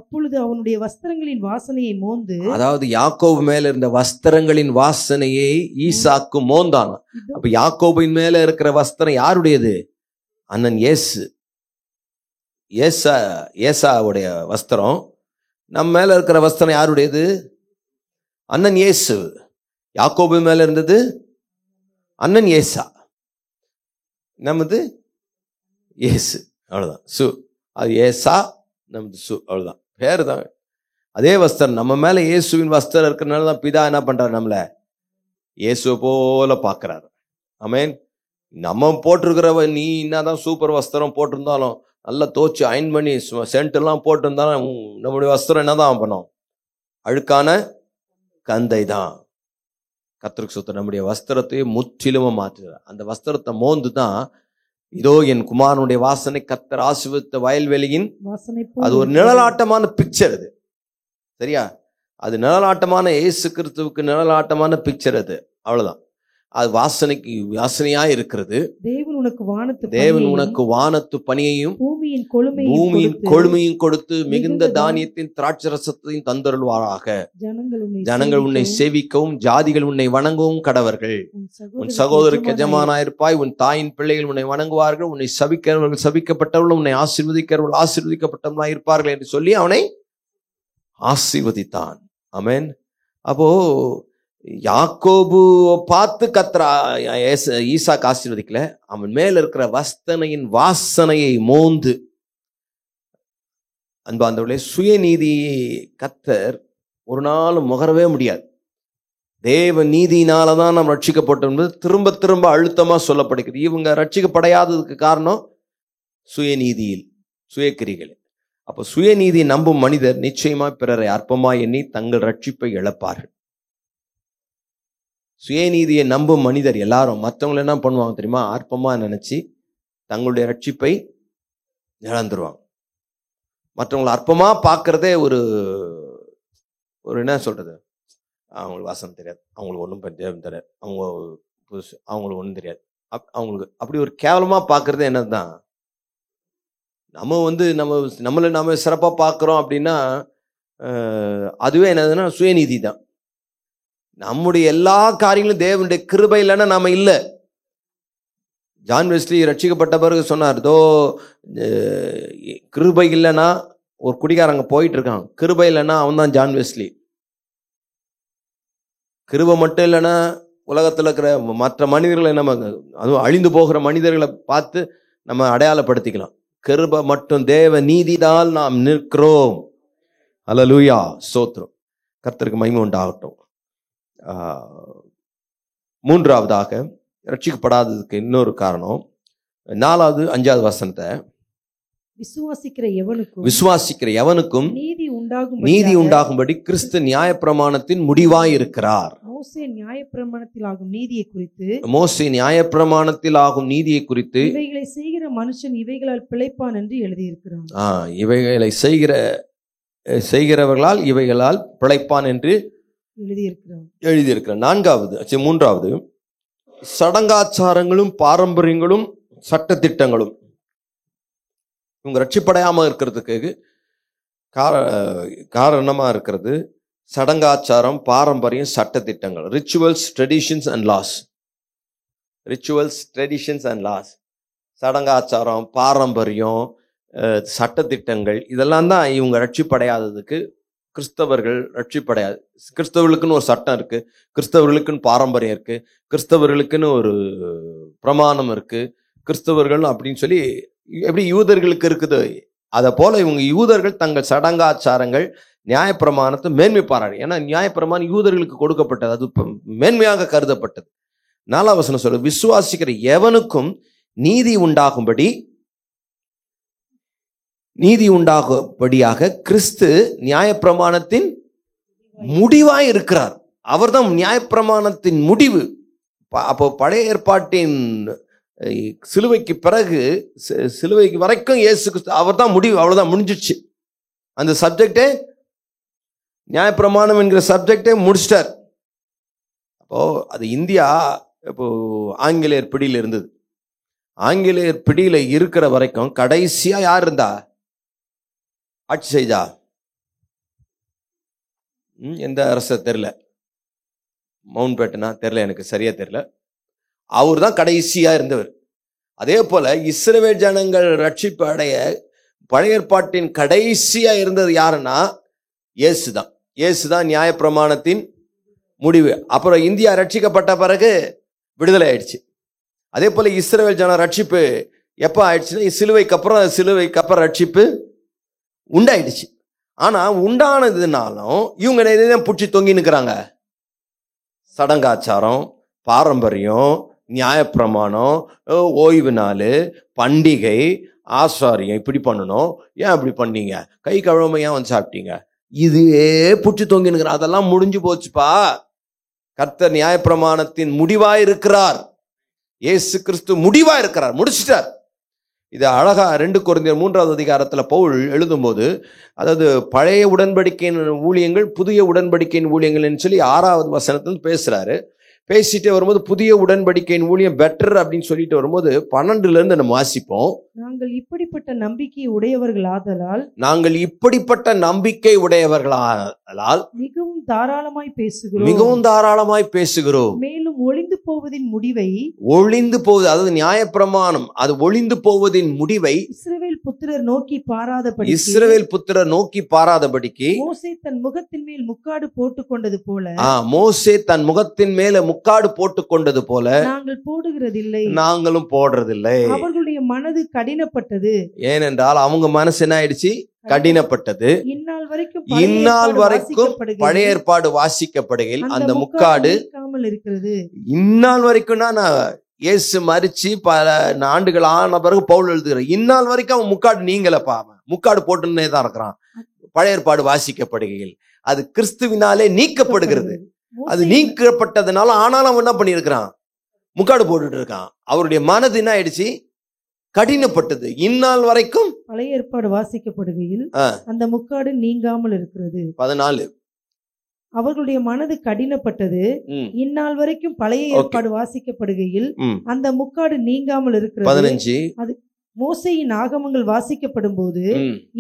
அப்பொழுது அவனுடைய வஸ்திரங்களின் வாசனையை மோந்து, அதாவது யாக்கோபு மேல இருந்த வஸ்திரங்களின் வாசனையை ஈசாக்கு மோந்தான். அப்ப யாக்கோபின் மேல இருக்கிற வஸ்திரம் யாருடையது? அண்ணன் ஏசாவுடைய வஸ்திரம். நம்ம மேல இருக்கிற வஸ்திரம் யாருடையது? அண்ணன் இயேசு. யாக்கோபு மேல இருந்தது அண்ணன் ஏசா, நமது இயேசு. அவ்வளவுதான். சு அது ஏசா, நமது சு, அவ்வளவுதான், பேரு தான். அதே வஸ்திரம் நம்ம மேல இயேசுவின் வஸ்திரம் இருக்கிறதுனால தான் பிதா என்ன பண்றாரு? நம்மள இயேசுவை போல பாக்குறாரு. ஆமென். நம்ம போட்டிருக்கிறவ நீ என்னதான் சூப்பர் வஸ்திரம் போட்டிருந்தாலும், நல்லா தோச்சு அயன் பண்ணி சென்ட் எல்லாம் போட்டிருந்தாலும், நம்முடைய வஸ்திரம் என்னதான் பண்ணோம்? அழுக்கான கந்தை தான். கர்த்தருக்கு ஸ்தோத்திரம். நம்முடைய வஸ்திரத்தையே முற்றிலுமா மாற்றுகிறார். அந்த வஸ்திரத்தை மோந்து தான், இதோ என் குமாரனுடைய வாசனை கர்த்தர் ஆசீர்வதித்த வயல்வெளியின் வாசனை. அது ஒரு நிழலாட்டமான பிக்சர். அது சரியா? அது நிழலாட்டமான இயேசு கிறிஸ்துவுக்கு நிழலாட்டமான பிக்சர். அது அவ்வளவுதான். அது வாசனையா இருக்கிறது. தேவன் உனக்கு வானத்து பனியையும் பூமியின் கொழுமையும் கொடுத்து மிகுந்த தானியத்தின் திராட்சரசத்தையும் தந்தருள்வாராக. ஜனங்கள் உன்னை சேவிக்கவும் ஜாதிகள் உன்னை வணங்கவும் கடவர்கள். உன் சகோதரருக்கு எஜமானாயிருப்பாய். உன் தாயின் பிள்ளைகள் உன்னை வணங்குவார்கள். உன்னை சபிக்கிறவர்கள் சபிக்கப்பட்டவர்கள், உன்னை ஆசீர்வதிக்கிறவர்கள் ஆசீர்வதிக்கப்பட்டவர்களாக இருப்பார்கள் என்று சொல்லி அவனை ஆசீர்வதித்தான். ஆமென். அப்போ யாக்கோபு பார்த்து கத்ரா ஈசாக்கு ஆசீர்வதிக்கல, அவன் மேல இருக்கிற வஸ்தனையின் வாசனையை மோந்து. அன்பார்ந்தவர்களே, சுயநீதியை கர்த்தர் ஒரு நாள் முகரவே முடியாது. தேவ நீதியினாலதான் நாம் ரட்சிக்கப்பட்டோம் என்பது திரும்ப திரும்ப அழுத்தமா சொல்லப்படுகிறது. இவங்க ரட்சிக்கப்படையாததுக்கு காரணம் சுயநீதியில், சுயக்கிரிகள். அப்ப சுயநீதி நம்பும் மனிதர் நிச்சயமா பிறரை அற்பமாய் எண்ணி தங்கள் ரட்சிப்பை இழப்பார்கள். சுயநீதியை நம்பும் மனிதர் எல்லாரும் மற்றவங்களை என்ன பண்ணுவாங்க தெரியுமா? அற்பமா நினைச்சு தங்களுடைய ரட்சிப்பை இழந்துருவாங்க. மற்றவங்களை அற்பமா பார்க்கறதே ஒரு என்ன சொல்றது, அவங்களுக்கு வாசனை தெரியாது, அவங்களுக்கு ஒன்றும் தெரியாது, அவங்க புதுசு, அவங்களுக்கு ஒன்றும் தெரியாது, அவங்களுக்கு அப்படி ஒரு கேவலமா பார்க்கறது என்னதுதான். நம்ம நம்ம சிறப்பா பார்க்கிறோம் அப்படின்னா அதுவே என்னதுன்னா சுயநீதி தான். நம்முடைய எல்லா காரியங்களும் தேவனுடைய கிருபை இல்லைன்னா நாம இல்லை. ஜான் வெஸ்லி ரட்சிக்கப்பட்ட பிறகு சொன்னார், தோ கிருபை இல்லைன்னா ஒரு குடிகாரங்க போயிட்டு இருக்கான், கிருபை இல்லைன்னா அவன் தான் ஜான் வெஸ்லி. கிருபை மட்டும் இல்லைன்னா உலகத்தில் இருக்கிற மற்ற மனிதர்களை நம்ம, அதுவும் அழிந்து போகிற மனிதர்களை பார்த்து நம்ம அடையாளப்படுத்திக்கலாம். கிருபை மட்டும், தேவ நீதிதால் நாம் நிற்கிறோம். அல்லேலூயா, ஸ்தோத்திரம். கர்த்தருக்கு மகிமை உண்டாகட்டும். மூன்றாவதாக ரட்சிக்கப்படாததுக்கு இன்னொரு காரணம், 4வது 5வது வசனத்தை, விசுவாசிக்கிற எவனுக்கும் நீதி உண்டாகும்படி கிறிஸ்து நியாயப்பிரமாணத்தின் முடிவாய் இருக்கிறார். மோசே நியாயப்பிரமாணத்தில் ஆகும் நீதியை குறித்து இவைகளை செய்கிற மனுஷன் இவைகளால் பிழைப்பான் என்று எழுதியிருக்கிறான். இவைகளை செய்கிறவர்களால் இவைகளால் பிழைப்பான் என்று எழுதியிருக்கிறார். 3வது சடங்காச்சாரங்களும் பாரம்பரியங்களும் சட்ட திட்டங்களும் இவங்க ரட்சிப்படையாம இருக்கிறதுக்கு காரணமா இருக்கிறது சடங்காச்சாரம், பாரம்பரியம், சட்ட திட்டங்கள். Rituals, traditions and laws. சடங்காச்சாரம், பாரம்பரியம், சட்ட திட்டங்கள், இதெல்லாம் தான் இவங்க ரட்சிப்படையாததுக்கு கிறிஸ்தவர்கள் ரட்சிப்படையாது. கிறிஸ்தவர்களுக்குன்னு ஒரு சட்டம் இருக்கு, கிறிஸ்தவர்களுக்குன்னு பாரம்பரியம் இருக்கு, கிறிஸ்தவர்களுக்குன்னு ஒரு பிரமாணம் இருக்கு, கிறிஸ்தவர்கள் அப்படின்னு சொல்லி எப்படி யூதர்களுக்கு இருக்குது, அதை போல இவங்க யூதர்கள் தங்கள் சடங்காச்சாரங்கள் நியாயப்பிரமாணத்தை மேன்மை பாராடு. ஏன்னா நியாயப்பிரமாணம் யூதர்களுக்கு கொடுக்கப்பட்டது, அது மேன்மையாக கருதப்பட்டது. 4வது வசனம் சொல்ல, விசுவாசிக்கிற எவனுக்கும் நீதி உண்டாகும்படியாக கிறிஸ்து நியாயப்பிரமாணத்தின் முடிவாய் இருக்கிறார். அவர்தான் நியாயப்பிரமாணத்தின் முடிவு. அப்போ பழைய ஏற்பாட்டின் சிலுவைக்கு பிறகு, சிலுவைக்கு வரைக்கும் இயேசு கிறிஸ்து அவர் தான் முடிவு, அவ்வளவுதான், முடிஞ்சிடுச்சு. அந்த சப்ஜெக்டே, நியாயப்பிரமாணம் என்கிற சப்ஜெக்டே முடிச்சிட்டார். அப்போ அது இந்தியா இப்போ ஆங்கிலேயர் பிடியில் இருந்தது. ஆங்கிலேயர் பிடியில இருக்கிற வரைக்கும் கடைசியா யார் இருந்தா ஆட்சி செய்தா? எந்த அரச தெரியல, மவுண்ட் பேட்டனா தெரியல, எனக்கு சரியா தெரியல. அவர் தான் கடைசியா இருந்தவர். அதே போல இஸ்ரவேல் ஜனங்கள் ரட்சிப்பு அடைய பழைய ஏற்பாட்டின் கடைசியா இருந்தது யாருன்னா இயேசுதான். இயேசுதான் நியாயப்பிரமாணத்தின் முடிவு. அப்புறம் இந்தியா ரட்சிக்கப்பட்ட பிறகு விடுதலை ஆயிடுச்சு. அதே போல இஸ்ரவேல் ஜன ரட்சிப்பு எப்ப ஆயிடுச்சுன்னா சிலுவைக்கு அப்புறம் ரட்சிப்பு உண்டாயிடுச்சு. ஆனா உண்டானதுனாலும் இவங்க எதையும் புடிச்சு தொங்கி நிற்கிறாங்க. சடங்காச்சாரம், பாரம்பரியம், நியாயப்பிரமாணம், ஓய்வு நாள், பண்டிகை, ஆசாரியம், இப்படி பண்ணணும், ஏன் அப்படி பண்ணீங்க, கை கழுவாம ஏன் வந்து சாப்பிட்டீங்க, இதுவே புடிச்சு தொங்கி நிற்கிறான். அதெல்லாம் முடிஞ்சு போச்சுப்பா. கர்த்தர் நியாயப்பிரமாணத்தின் முடிவாய் இருக்கிறார். இயேசு கிறிஸ்து முடிவா இருக்கிறார், முடிச்சிட்டார். இது அழகா 2 கொரிந்தியர் 3வது அதிகாரத்துல பவுல் எழுதும்போது, அதாவது பழைய உடன்படிக்கையின் ஊழியங்கள் புதிய உடன்படிக்கையின் ஊழியங்கள்னு சொல்லி 6வது வசனத்துல பேசுறாரு. பேசிட்டே வரும்போது புதிய உடன்படிக்கையின் ஊழியம் பெட்டர் அப்படின்னு சொல்லிட்டு வரும்போது 12ல இருந்து நம்ம வாசிப்போம். நாங்கள் இப்படிப்பட்ட நம்பிக்கை உடையவர்களால் மிகவும் தாராளமாய் பேசுகிறோம். மேலும் ஒளிந்து போவது, அதாவது நியாயப்பிரமாணம் அது ஒளிந்து போவதின் முடிவை இஸ்ரவேல் புத்திரர் நோக்கி பாராதபடிக்கு மோசே தன் முகத்தின் மேல் முக்காடு போட்டுக் கொண்டது போல நாங்களும் போடுறதில்லை. அவர்களுடைய மனது கடினப்பட்டது. ஏனென்றால் அவங்க மனசு என்ன ஆயிடுச்சு? கடினப்பட்டது. இந்நாள் வரைக்கும் பழைய ஏற்பாடு வாசிக்கப்படுகையில் அந்த முக்காடு இருக்கிறது. இந்நாள் வரைக்கும் நான் இயேசு மரிச்சு பல ஆண்டுகள் ஆன பிறகு பவுல் எழுதுகிறார், இந்நாள் வரைக்கும் அவன் முக்காடு நீங்களப்பா, முக்காடு போட்டுன்னே தான் இருக்கிறான். பழைய ஏற்பாடு வாசிக்கப்படுகையில் அது கிறிஸ்துவினாலே நீக்கப்படுகிறது. அது நீக்கப்பட்டதுனால ஆனாலும் அவன் என்ன பண்ணியிருக்கிறான்? முக்காடு போட்டுட்டு இருக்கான். அவருடைய மனது என்ன ஆயிடுச்சு? கடினப்பட்டது. இந்நாள் வரைக்கும் பழைய ஏற்பாடு வாசிக்கப்படுகையில் அந்த முக்காடு நீங்காமல் இருக்கிறது. 14 அவர்களுடைய மனது கடினப்பட்டது. இந்நாள் வரைக்கும் பழைய ஏற்பாடு வாசிக்கப்படுகையில் அந்த முக்காடு நீங்காமல் இருக்கிறது. 15 அது மோசேயின் ஆகமங்கள் வாசிக்கப்படும் போது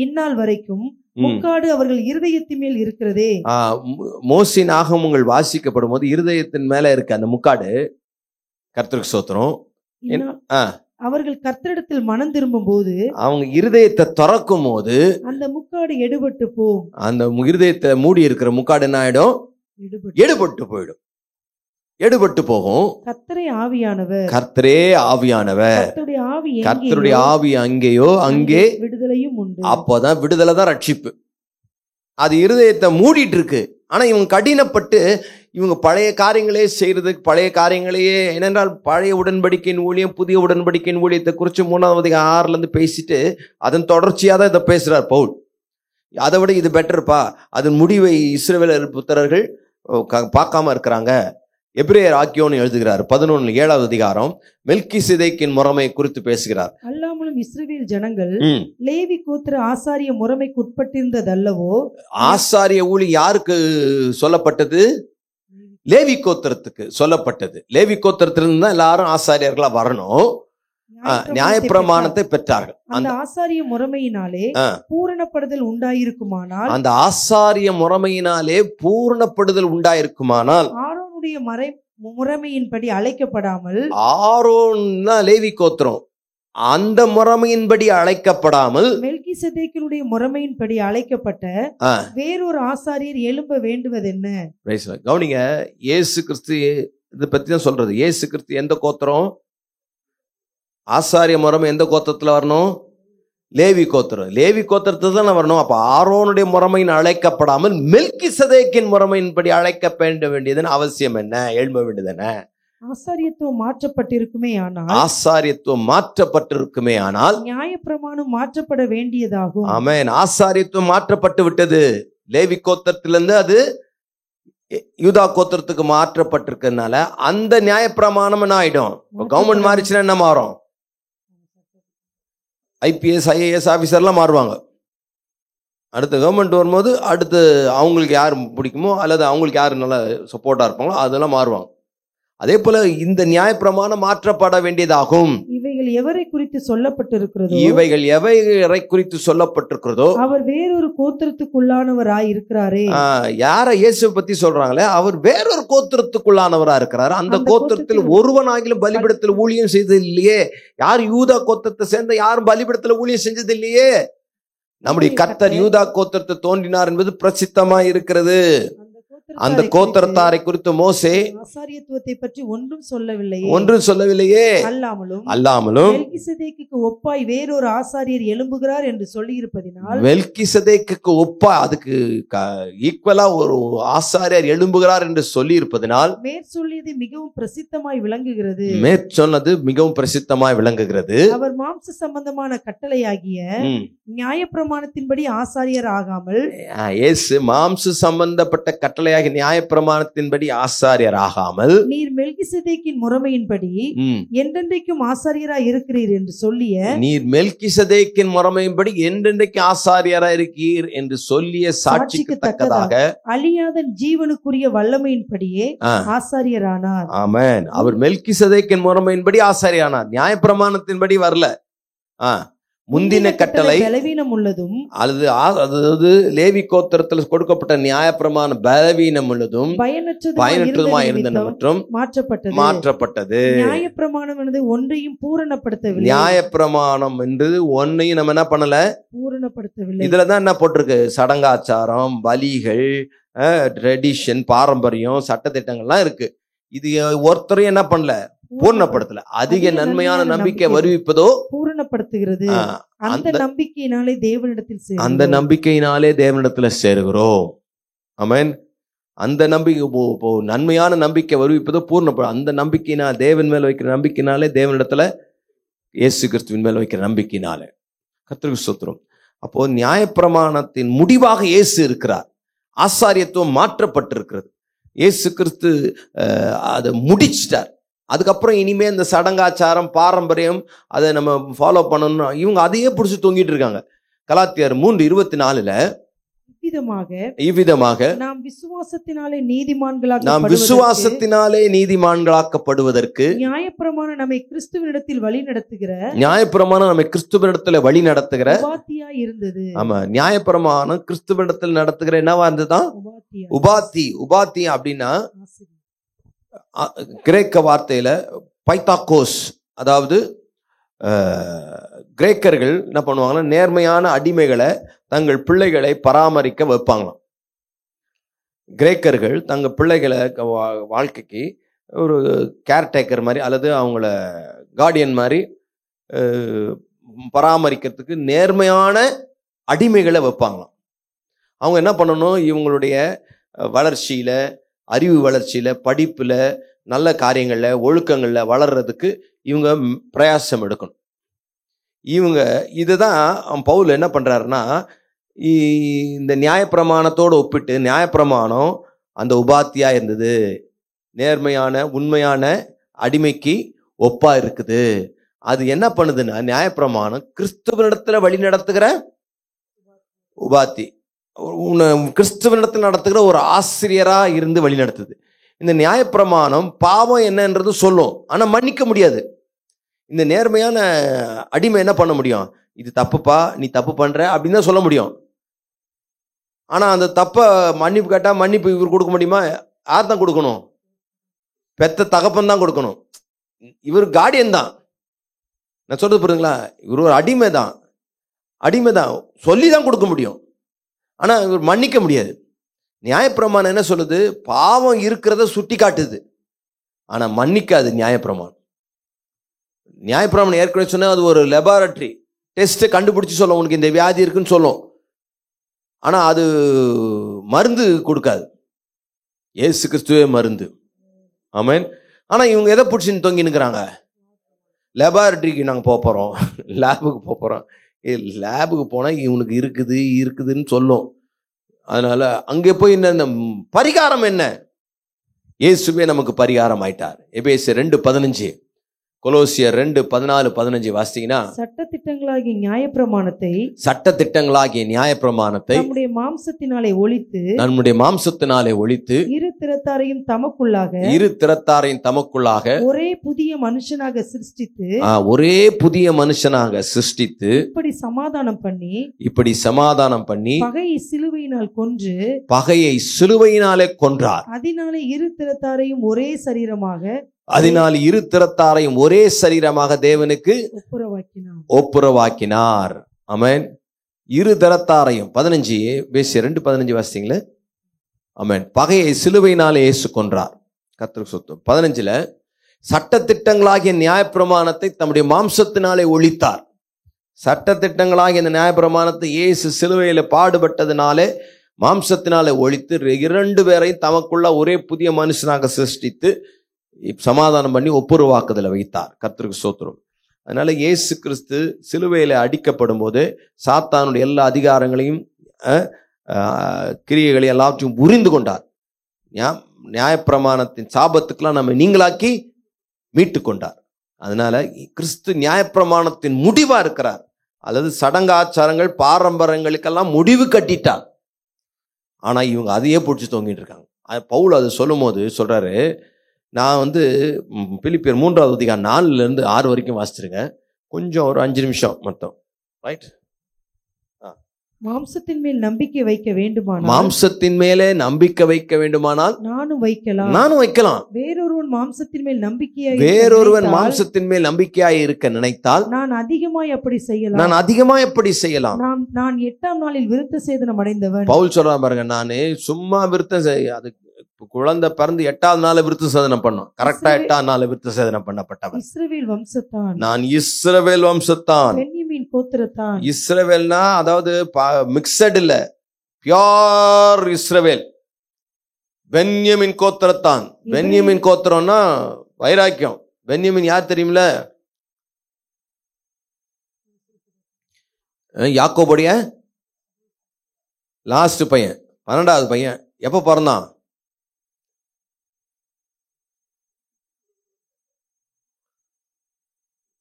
இந்நாள் வரைக்கும் முக்காடு அவர்கள் இருதயத்தின் மேல் இருக்கிறதே. மோசேயின் ஆகமங்கள் வாசிக்கப்படும் போது இருதயத்தின் மேல இருக்கு அந்த முக்காடு. கர்த்தருக்கு ஸ்தோத்திரம். அவர்கள் கர்த்தரிடத்தில் மனம் திரும்பும் போது, அவங்க இருதயத்தை திறக்கும் போது அந்த முக்காடு எடுபட்டு போகும். அந்த இருதயத்தை மூடி இருக்கிற முக்காடு என்ன ஆயிடும்? எடுபட்டு போயிடும், எடுபட்டு போகும். கர்த்தரே ஆவியானவர், கர்த்தருடைய ஆவி அங்கேயோ அங்கே விடுதலையும் உண்டு. அப்போதான் விடுதலை தான் ரட்சிப்பு. அது இருதயத்தை மூடிட்டு இருக்கு. ஆனா இவங்க கடினப்பட்டு இவங்க பழைய காரியங்களே செய்யறதுக்கு, பழைய காரியங்களையே, ஏனென்றால் பழைய உடன்படிக்கையின் ஊழியம் புதிய உடன்படிக்கையின் ஊழியத்தை குறித்து 3:6 பேசிட்டு அதன் தொடர்ச்சியாக தான் இதை பேசுறார் பவுல். அதை விட இது பெட்டர்ப்பா, அதன் முடிவை இஸ்ரவேல் புத்திரர்கள் பார்க்காம இருக்கிறாங்க. எபிரேயர் ஆக்கியோன்னு எழுதுகிறார் 11 அதிகாரம் மெல்கிசேதேக்கின் முறைமை குறித்து பேசுகிறார். அல்லாமலும் இஸ்ரவேல் ஜனங்கள் லேவி கோத்திர ஆசாரிய முறைமைக்கு உட்பட்டிருந்தது அல்லவோ. ஆசாரிய ஊழி யாருக்கு சொல்லப்பட்டது? லேவி கோத்திரத்துக்கு சொல்லப்பட்டது. லேவி கோத்திரத்திலிருந்து தான் எல்லாரும் ஆசாரியர்களா வரணும். நியாயப்பிரமாணத்தை பெற்றார்கள். அந்த ஆசாரிய முறைமையினாலே பூரணப்படுதல் உண்டாயிருக்குமானால், அந்த ஆசாரிய முறைமையினாலே பூரணப்படுதல் உண்டாயிருக்குமானால் ஆரோனுடைய முறைமையின்படி அழைக்கப்படாமல், ஆரோன் லேவி கோத்திரம், அந்த முறைமையின்படி அழைக்கப்படாமல் மெல்கிசேதேக்கினுடைய முறைமையின்படி அழைக்கப்பட்ட வேறொரு ஆசாரியர் எழும்ப வேண்டுவது என்ன? கவனிங்க, இயேசு கிறிஸ்து இதை பத்தி தான் சொல்றது. இயேசு கிறிஸ்து எந்த கோத்திரம்? ஆசாரிய முறைமை எந்த கோத்திரத்துல வரணும்? லேவி கோத்திரம். லேவி கோத்திரத்துல தான் வரணும். அப்ப ஆரோனுடைய முறைமையின் அழைக்கப்படாமல் மெல்கிசேதேக்கின் முறைமையின்படி அழைக்க வேண்டியதுன்னு அவசியம் என்ன? எழும்ப வேண்டியது என்ன? ஆசாரியத்துவம் மாற்றப்பட்டிருக்குமே ஆனால் நியாயப்பிரமாணம் மாற்றப்பட வேண்டியதாகும். ஆமென். ஆசாரியத்துவம் மாற்றப்பட்டு விட்டது. லேவி கோத்திரத்திலிருந்து அது யூதா கோத்திரத்துக்கு மாற்றப்பட்டிருக்கிறதுனால அந்த நியாயப்பிரமாணம் என்ன ஆயிடும்? கவர்மெண்ட் மாறிச்சுன்னா என்ன மாறும்? IPS IAS ஆபீசர்லாம் மாறுவாங்க. அடுத்த கவர்மெண்ட் வரும்போது அடுத்து அவங்களுக்கு யார் பிடிக்குமோ அல்லது அவங்களுக்கு யார் நல்லா சப்போர்ட்டா இருப்பாங்களோ அதெல்லாம் மாறுவாங்க. அதே போல இந்த நியாயப்பிரமாணம் மாற்றப்பட வேண்டியதாகும். இவைகள் எவரை குறித்து சொல்லப்பட்டிருக்கிறதோ இவைகள் எவரை குறித்து சொல்லப்பட்டிருக்கிறதோ அவர் வேறொரு கோத்திரத்துக்குள்ளானவராய் இருக்கிறாரே. யார இயேசுவை பத்தி சொல்றாங்களே அவர் வேறொரு கோத்திரத்துக்குள்ளானவரா இருக்கிறாரு. அந்த கோத்திரத்தில் ஒருவனாகிலும் பலிபீடத்தில் ஊழியம் செய்தது இல்லையே. யார் யூதா கோத்திரத்தை சேர்ந்த யாரும் பலிபீடத்தில் ஊழியம் செஞ்சது இல்லையே. நம்முடைய கர்த்தர் யூதா கோத்திரத்தை தோன்றினார் என்பது பிரசித்தமாய் இருக்கிறது. அந்த கோத்திரத்தாரை குறித்து மோசே ஆசாரியத்துவத்தை பற்றி ஒன்றும் சொல்லவில்லையே. அல்லாமலும் மெல்கிசேதேக்குக்கு ஒப்பாய் வேறொரு ஆசாரியர் எழும்புகிறார் என்று சொல்லி இருப்பதினால், மெல்கிசேதேக்குக்கு ஒப்பா அதுக்கு ஈக்குவலா ஒரு ஆசாரியர் எழும்புகிறார் என்று சொல்லி இருப்பதினால் மேற்சொல்லியது மிகவும் பிரசித்தமாய் விளங்குகிறது. மேற்சொன்னது மிகவும் பிரசித்தமாய் விளங்குகிறது. அவர் மாம்ச சம்பந்தமான கட்டளையாகிய நியாயப்பிரமாணத்தின்படி ஆசாரியர் ஆகாமல், இயேசு மாம்ச சம்பந்தப்பட்ட கட்டளையாகிய நியாயப்பிரமாணத்தின்படி ஆசாரியர் ஆகாமல், நீர் மெல்கிசேதேக்கின் முறைமையின்படி என்றென்றைக்கும் ஆசாரியராய் இருக்கிறீர் என்று சொல்லிய, நீர் மெல்கிசேதேக்கின் முறைமையின்படி என்றென்றைக்கு ஆசாரியராய் இருக்கிறீர் என்று சொல்லிய சாட்சிக்கு தக்கதாக அழியாத ஜீவனுக்குரிய வல்லமையின்படியே ஆசாரியரானார். ஆமென். அவர் மெல்கிசேதேக்கின் முறைமையின்படி ஆசாரியரானார். நியாயப்பிரமாணத்தின்படி வரல. முந்தின கட்டளை பலவீனம் உள்ளதும், அதாவது லேவி கோத்திரத்தில் கொடுக்கப்பட்ட நியாயப்பிரமாண பலவீனம் உள்ளதும் பயனற்றதுமாய் இருந்தன மற்றும் மாற்றப்பட்டது. நியாயப்பிரமாணம் என்பது ஒன்றையும் பூரணப்படுத்தவில்லை. நியாயப்பிரமாணம் என்று ஒன்னையும் நம்ம என்ன பண்ணல, பூரணப்படுத்தவில்லை. இதுலதான் என்ன போட்டிருக்கு, சடங்காச்சாரம், பலிகள், ட்ரெடிஷன், பாரம்பரியம், சட்டத்திட்டங்கள்லாம் இருக்கு. இது ஒருத்தரையும் என்ன பண்ணல, பூர்ணப்படுத்தல. அதிக நன்மையான நம்பிக்கை வருவிப்பதோ பூரணப்படுத்துகிறது. அந்த நம்பிக்கையினாலே தேவனிடத்தில் சேருகிறோம். ஆமென். அந்த நம்பிக்கை நன்மையான நம்பிக்கை வருவிப்பதோ பூர்ணப்படும். அந்த நம்பிக்கையினால், தேவன் மேல வைக்கிற நம்பிக்கையினாலே, தேவனிடத்துல இயேசு கிறிஸ்துவின் மேல வைக்கிற நம்பிக்கையினாலே. கர்த்தருக்கு ஸ்தோத்திரம். அப்போ நியாயப்பிரமாணத்தின் முடிவாக இயேசு இருக்கிறார். ஆசாரியத்துவம் மாற்றப்பட்டிருக்கிறது. இயேசு கிறிஸ்து அதை முடிச்சிட்டார். அதுக்கப்புறம் இனிமே இந்த சடங்காச்சாரம், பாரம்பரியம் அதை நம்ம ஃபாலோ பண்ணணும், இவங்க அதையே பிடிச்சி தொங்கிட்டு இருக்காங்க. கலாத்தியர் 3:24 இவ்விதமாக நாம் விசுவாசத்தினாலே நீதிமான்களாக்கப்படுவதற்கு நியாயப்பிரமாணம் நம்மை கிறிஸ்துவினிடத்தில் வழி நடத்துகிற உபாத்தியாய் இருந்தது. ஆமா, நியாயப்பிரமாணம் கிறிஸ்துவினிடத்தில் நடத்துகிற என்னவா இருந்ததுதான் உபாத்தி அப்படின்னா கிரேக்க வார்த்தையில பைத்தாக்கோஸ். அதாவது கிரேக்கர்கள் என்ன பண்ணுவாங்கன்னா, நேர்மையான அடிமைகளை தங்கள் பிள்ளைகளை பராமரிக்க வைப்பாங்களாம். கிரேக்கர்கள் தங்கள் பிள்ளைகளை வாழ்க்கைக்கு ஒரு கேர்டேக்கர் மாதிரி அல்லது அவங்கள கார்டியன் மாதிரி பராமரிக்கிறதுக்கு நேர்மையான அடிமைகளை வைப்பாங்களாம். அவங்க என்ன பண்ணணும், இவங்களுடைய வளர்ச்சியில, அறிவு வளர்ச்சியில, படிப்புல, நல்ல காரியங்கள்ல, ஒழுக்கங்கள்ல வளர்றதுக்கு இவங்க பிரயாசம் எடுக்கணும். இவங்க இதுதான் பவுல் என்ன பண்றாருன்னா, இந்த நியாயப்பிரமாணத்தோடு ஒப்பிட்டு, நியாயப்பிரமாணம் அந்த உபாத்தியா இருந்தது, நேர்மையான உண்மையான அடிமைக்கு ஒப்பா இருக்குது. அது என்ன பண்ணுதுன்னா, நியாயப்பிரமாணம் கிறிஸ்துவனிடத்துல வழி நடத்துகிற உபாத்தி, கிறிஸ்துவனிடத்தில் நடத்துகிற ஒரு ஆசிரியரா இருந்து வழி நடத்துது. இந்த நியாயப்பிரமாணம் பாவம் என்னன்றது சொல்லும், ஆனா மன்னிக்க முடியாது. இந்த நேர்மையான அடிமை என்ன பண்ண முடியும், இது தப்புப்பா, நீ தப்பு பண்ற அப்படின்னு தான் சொல்ல முடியும். ஆனா அந்த தப்ப மன்னிப்பு கேட்டா மன்னிப்பு இவர் கொடுக்க முடியுமா? யார் தான் கொடுக்கணும்? பெத்த தகப்பன் தான் கொடுக்கணும். இவர் கார்டியன் தான். நான் சொல்றது புரியுதுங்களா? இவர் ஒரு அடிமை தான் சொல்லி தான் கொடுக்க முடியும், ஆனா இவர் மன்னிக்க முடியாது. நியாயப்பிரமாணம் என்ன சொல்லுது? பாவம் இருக்கிறத சுட்டி காட்டுது, ஆனா மன்னிக்காது. நியாயப்பிரமாணம் ஏற்கனவே சொன்னா அது ஒரு லெபார்டரி டெஸ்ட் கண்டுபிடிச்சு சொல்லும், உனக்கு இந்த வியாதி இருக்குன்னு சொல்லும், ஆனா அது மருந்து கொடுக்காது. இயேசு கிறிஸ்துவே மருந்து. ஆமென். ஆனா இவங்க எதை பிடிச்சின்னு தொங்கினுக்கிறாங்க? லெபார்டரிக்கு நாங்கள் போறோம், லேபுக்கு போறோம். லேபுக்கு போனா இவனுக்கு இருக்குதுன்னு சொல்லும். அதனால அங்கே போய் என்ன பரிகாரம் என்ன? இயேசுவே நமக்கு பரிகாரம் ஆயிட்டார். எபேசியர் 2:15 கொலோசியர் 2:14-15 வாசித்தீங்கன்னா, சட்டதிட்டங்களாகிய நியாயப்பிரமாணத்தை நம்முடைய மாம்சத்தினாலே ஒழித்து இரு திறத்தாரையும் தமக்குள்ளாக ஒரே புதிய மனுஷனாக சிருஷ்டித்து இப்படி சமாதானம் பண்ணி பகையை சிலுவையினாலே கொன்றார். அதனால் இரு திறத்தாரையும் ஒரே சரீரமாக தேவனுக்கு ஒப்புரவாக்கினார். ஆமென். இரு திறத்தாரையும் 2:15 வாசித்தீங்களே. ஆமென். பகையை சிலுவையினாலே இயேசு கொன்றார். கர்த்தருக்கு ஸ்தோத்திரம். 15 சட்டதிட்டங்களாகிய நியாயப்பிரமாணத்தை தம்முடைய மாம்சத்தினாலே ஒழித்தார். சட்டதிட்டங்களாகிய இந்த நியாயப்பிரமாணத்தை இயேசு சிலுவையில பாடுபட்டதினாலே மாம்சத்தினாலே ஒழித்து 2 பேரையும் தமக்குள்ள ஒரே புதிய மனுஷனாக சிருஷ்டித்து சமாதானம் பண்ணி ஒப்புரவாக்குதலை வைத்தார். கர்த்தருக்கு ஸ்தோத்திரம். அதனால இயேசு கிறிஸ்து சிலுவையில அடிக்கப்படும் போது சாத்தானுடைய எல்லா அதிகாரங்களையும் கிரியைகளையும் எல்லாத்தையும் புரிந்து கொண்டார். நியாயப்பிரமாணத்தின் சாபத்துக்கெல்லாம் நம்ம நீங்களாக்கி மீட்டு கொண்டார். அதனால கிறிஸ்து நியாயப்பிரமாணத்தின் முடிவா இருக்கிறார். அல்லது சடங்காச்சாரங்கள் பாரம்பரியங்களுக்கெல்லாம் முடிவு கட்டிட்டார். ஆனா இவங்க அதையே பிடிச்சி தொங்கிட்டு இருக்காங்க. பவுல் அது சொல்லும் போது சொல்றாரு, நான் பிலிப்பியர் 3:4-6 வரைக்கும் வாசிச்சிருக்கேன். கொஞ்சம் ஒரு 5 நிமிஷம் மொத்தம். ரைட். மாம்சத்தின் மேலே நம்பிக்கை வைக்க வேண்டுமானால் நானும் வைக்கலாம். வேறொருவன் மாம்சத்தின் மேல் நம்பிக்கையாய் இருக்க நினைத்தால் நான் அதிகமாய் அப்படி செய்யலாம். நான் 8ஆம் நாளில் விருத்த சேதனம் அடைந்தவன். பவுல் சொல்றான் பாருங்க, நானு சும்மா அது குழந்தை பிறந்து 8ஆவது நாள் விருத்த சேதனம் பண்ணோம். கரெக்டா 8ஆம் நாள் விருத்த சேதனம் பண்ணப்பட்டவன். நான் இஸ்ரவேல் வம்சத்தான். இஸ்ரவேல்னா அதாவது மிக்சட் இல்ல, பியூர் இஸ்ரவேல். பென்யமின் கோத்திரத்தான். பென்யமின் கோத்திரம்னா வைராக்கியம். பென்யமின் யார் தெரியுமில்ல? யாக்கோபுடைய லாஸ்ட் பையன், 12வது பையன். எப்ப பிறந்தான்?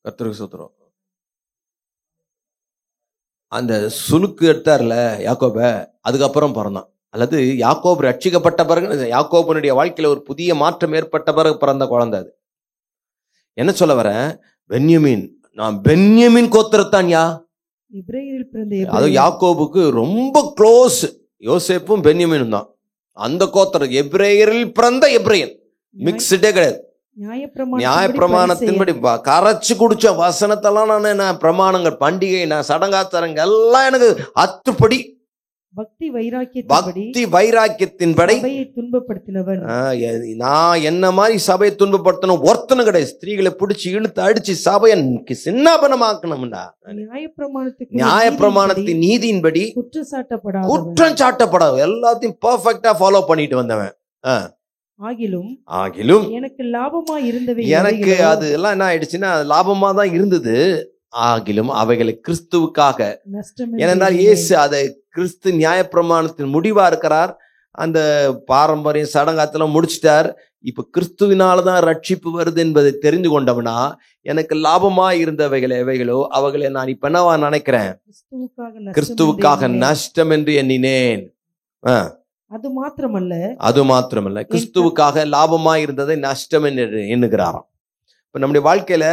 கர்த்தருக்கு ஸ்தோத்திரம். அந்த சுலுக்கு எடுத்தார்ல யாக்கோப, அதுக்கப்புறம் பிறந்தான். அல்லது யாக்கோபு ரட்சிக்கப்பட்ட பிறகு யாக்கோபனுடைய வாழ்க்கையில ஒரு புதிய மாற்றம் ஏற்பட்ட பிறகு பிறந்த குழந்தை அது. என்ன சொல்ல வர? பென்யமின், நான் பென்யமின் கோத்திரத்தான். அது யாக்கோபுக்கு ரொம்ப க்ளோஸ். யோசேப்பும் பென்யமினும் தான் அந்த கோத்திரம். எபிரேயரில் பிறந்த எபிரேயன், மிக்ஸ்டே கிடையாது. நியாயப்பிரமாணத்தின்படி கரைச்சு குடிச்ச வசனத்தெல்லாம் நான் பிரமாணங்கள், பண்டிகை, நான் சடங்காச்சாரங்கள் எல்லாம் எனக்கு அத்துப்படி பக்தி வைராக்கியத்தின்படி துன்பப்படுத்தினவன். நான் என்ன மாதிரி சபையை துன்பப்படுத்தணும் ஒருத்தனும் கிடையாது. ஸ்திரீகளை பிடிச்சி இழுத்து அடிச்சு சபையை சின்னாபனமாக்கணும்டா. நியாயப்பிரமாணத்தின் நீதியின்படி குற்றம் சாட்டப்படாது. எல்லாத்தையும் பெர்ஃபெக்ட்டா ஃபாலோ பண்ணிட்டு வந்தவன். ஆகிலும் எனக்கு லாபமா இருந்தவை, எனக்கு அது எல்லாம் என்ன ஆயிடுச்சுன்னா லாபமா தான் இருந்தது. ஆகிலும் அவைகளை கிறிஸ்துவுக்காக, ஏனென்றால் இயேசு அதை கிறிஸ்து நியாயப்பிரமாணத்தின் முடிவா இருக்கிறார். அந்த பாரம்பரியம் சடங்காத்தெல்லாம் முடிச்சிட்டார். இப்ப கிறிஸ்துவினாலதான் ரட்சிப்பு வருது என்பதை தெரிந்து கொண்டவனா, எனக்கு லாபமா இருந்தவைகள் எவைகளோ அவைகளை நான் இப்ப என்னவா நினைக்கிறேன்? கிறிஸ்துவுக்காக நஷ்டம் என்று எண்ணினேன். அது மாத்திரமல்ல கிறிஸ்துவுக்காக லாபமா இருந்ததை நஷ்டம் என்று எண்ணுகிறாராம். இப்ப நம்முடைய வாழ்க்கையில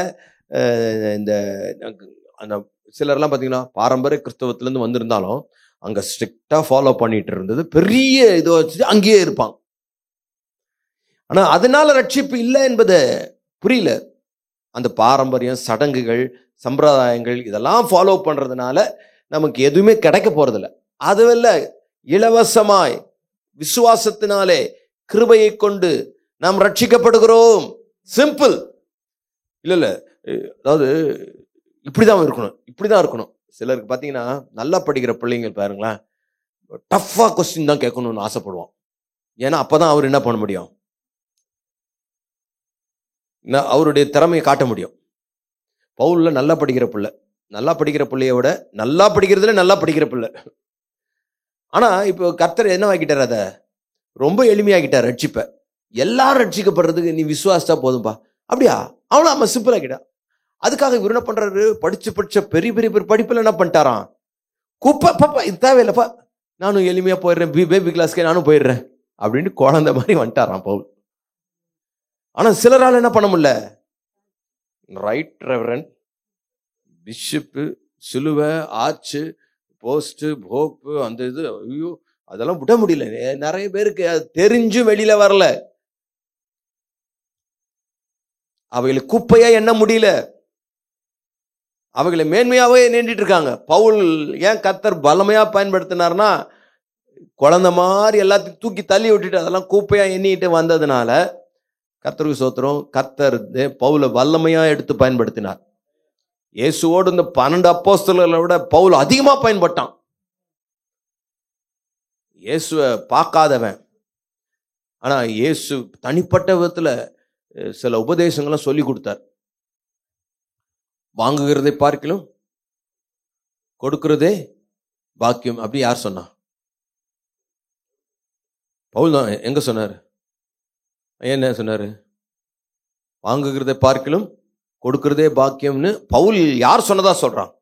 இந்த சிலர்லாம் பாத்தீங்கன்னா பாரம்பரிய கிறிஸ்தவத்திலிருந்து வந்திருந்தாலும் அங்க ஸ்ட்ரிக்டா ஃபாலோ பண்ணிட்டு இருந்தது பெரிய இதோ வச்சு அங்கேயே இருப்பாங்க. ஆனா அதனால ரட்சிப்பு இல்லை என்பது புரியல. அந்த பாரம்பரியம், சடங்குகள், சம்பிரதாயங்கள் இதெல்லாம் ஃபாலோ பண்றதுனால நமக்கு எதுவுமே கிடைக்க போறதில்லை. அதுவல்ல, இலவசமாய் விசுவாசத்தினாலே கிருபையை கொண்டு நாம் ரட்சிக்கப்படுகிறோம். சிம்பிள். இல்ல அதாவது இப்படிதான் இருக்கணும். சிலருக்கு பாத்தீங்கன்னா நல்லா படிக்கிற பிள்ளைங்க பாருங்களேன், டஃப்பா கொஸ்டின் தான் கேட்கணும்னு ஆசைப்படுவான். ஏன்னா அப்பதான் அவர் என்ன பண்ண முடியும், அவருடைய திறமையை காட்ட முடியும். பவுல்ல நல்லா படிக்கிற பிள்ளைய விட நல்லா படிக்கிறதுல நல்லா படிக்கிற பிள்ளை. ஆனா இப்போ கர்த்தர் என்ன ஆக்கிட்டார், அதை ரொம்ப எளிமையாக்கிட்டார். ரட்சிப்ப எல்லாரும் ரட்சிக்கப்படுறதுக்கு நீ விசுவாசா போதும்பா. அப்படியா? அவ்வளோ நம்ம சிம்பிளா கிட்ட. அதுக்காக இவர் என்ன பண்றாரு, படிச்ச பெரிய பெரிய பெரிய படிப்புல என்ன பண்ணிட்டாராம், குப்பை பாப்பா இது தேவையில்லப்பா, நானும் எளிமையா போயிடுறேன், பேபி கிளாஸ்க்கே நானும் போயிடுறேன் அப்படின்னு குழந்தை மாதிரி வந்துட்டாராம் பவுல். ஆனா சிலரால் என்ன பண்ண முடியல, ரைட் ரெவரண்ட், பிஷப்பு, சிலுவை, ஆர்ச்சு, போஸ்ட், போப்பு, அந்த இது, ஐயோ அதெல்லாம் விட முடியல. நிறைய பேருக்கு தெரிஞ்சும் வெளியில வரல, அவைகளை குப்பையா எண்ண முடியல, அவைகளை மேன்மையாவே நின்றுட்டு இருக்காங்க. பவுல் ஏன் கர்த்தர் பலமையா பயன்படுத்தினார்னா, குழந்தை மாதிரி எல்லாத்தையும் தூக்கி தள்ளி விட்டுட்டு அதெல்லாம் குப்பையா எண்ணிட்டு வந்ததுனால கர்த்தருக்கு ஸ்தோத்திரம், கர்த்தர் பவுலை வல்லமையா எடுத்து பயன்படுத்தினார். இயேசுவோடு இந்த 12 அப்போஸ்தலர்களை விட பவுல் அதிகமா பயன்பட்டான். இயேசுவை பார்க்காதவன், ஆனா இயேசு தனிப்பட்ட விதத்துல சில உபதேசங்களை சொல்லி கொடுத்தார். வாங்குகிறதை பார்க்கிலும் கொடுக்கிறதே பாக்கியம். அப்படி யார் சொன்னா? பவுல் தான். எங்க சொன்னாரு? என்ன சொன்னாரு? வாங்குகிறதை பார்க்கிலும் கொடுக்கிறதே பாக்கியம்னு பவுல் யார் சொன்னதா சொல்றான்?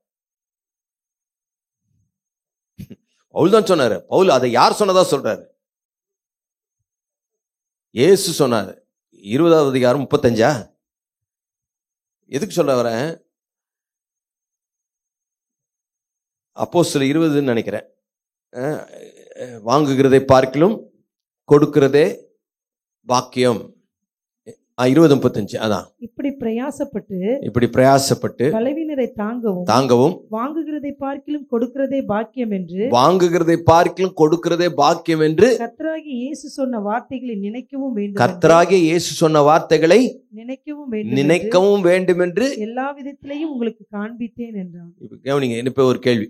பவுல் தான் சொன்னாரு. பவுல் அதை யார் சொன்னதா சொல்றாரு? இயேசு சொன்னாரு. 20வது அதிகாரம் 35. எதுக்கு சொல்ல வரேன்? அப்போஸ்தலர் 20ன்னு நினைக்கிறேன். வாங்குகிறதை பார்க்கிலும் கொடுக்கிறதே பாக்கியம். 20:35. அதான். இப்படி பிரயாசப்பட்டு பலவீனரை தாங்கவும் வாங்குகிறதை பார்க்கிலும் கொடுக்கிறதே பாக்கியம் என்று கர்த்தராகிய இயேசு சொன்ன வார்த்தைகளை நினைக்கவும் வேண்டும் என்று எல்லா விதத்திலையும் உங்களுக்கு காண்பித்தேன் என்றான். இப்ப கவனிங்க, இப்ப ஒரு கேள்வி.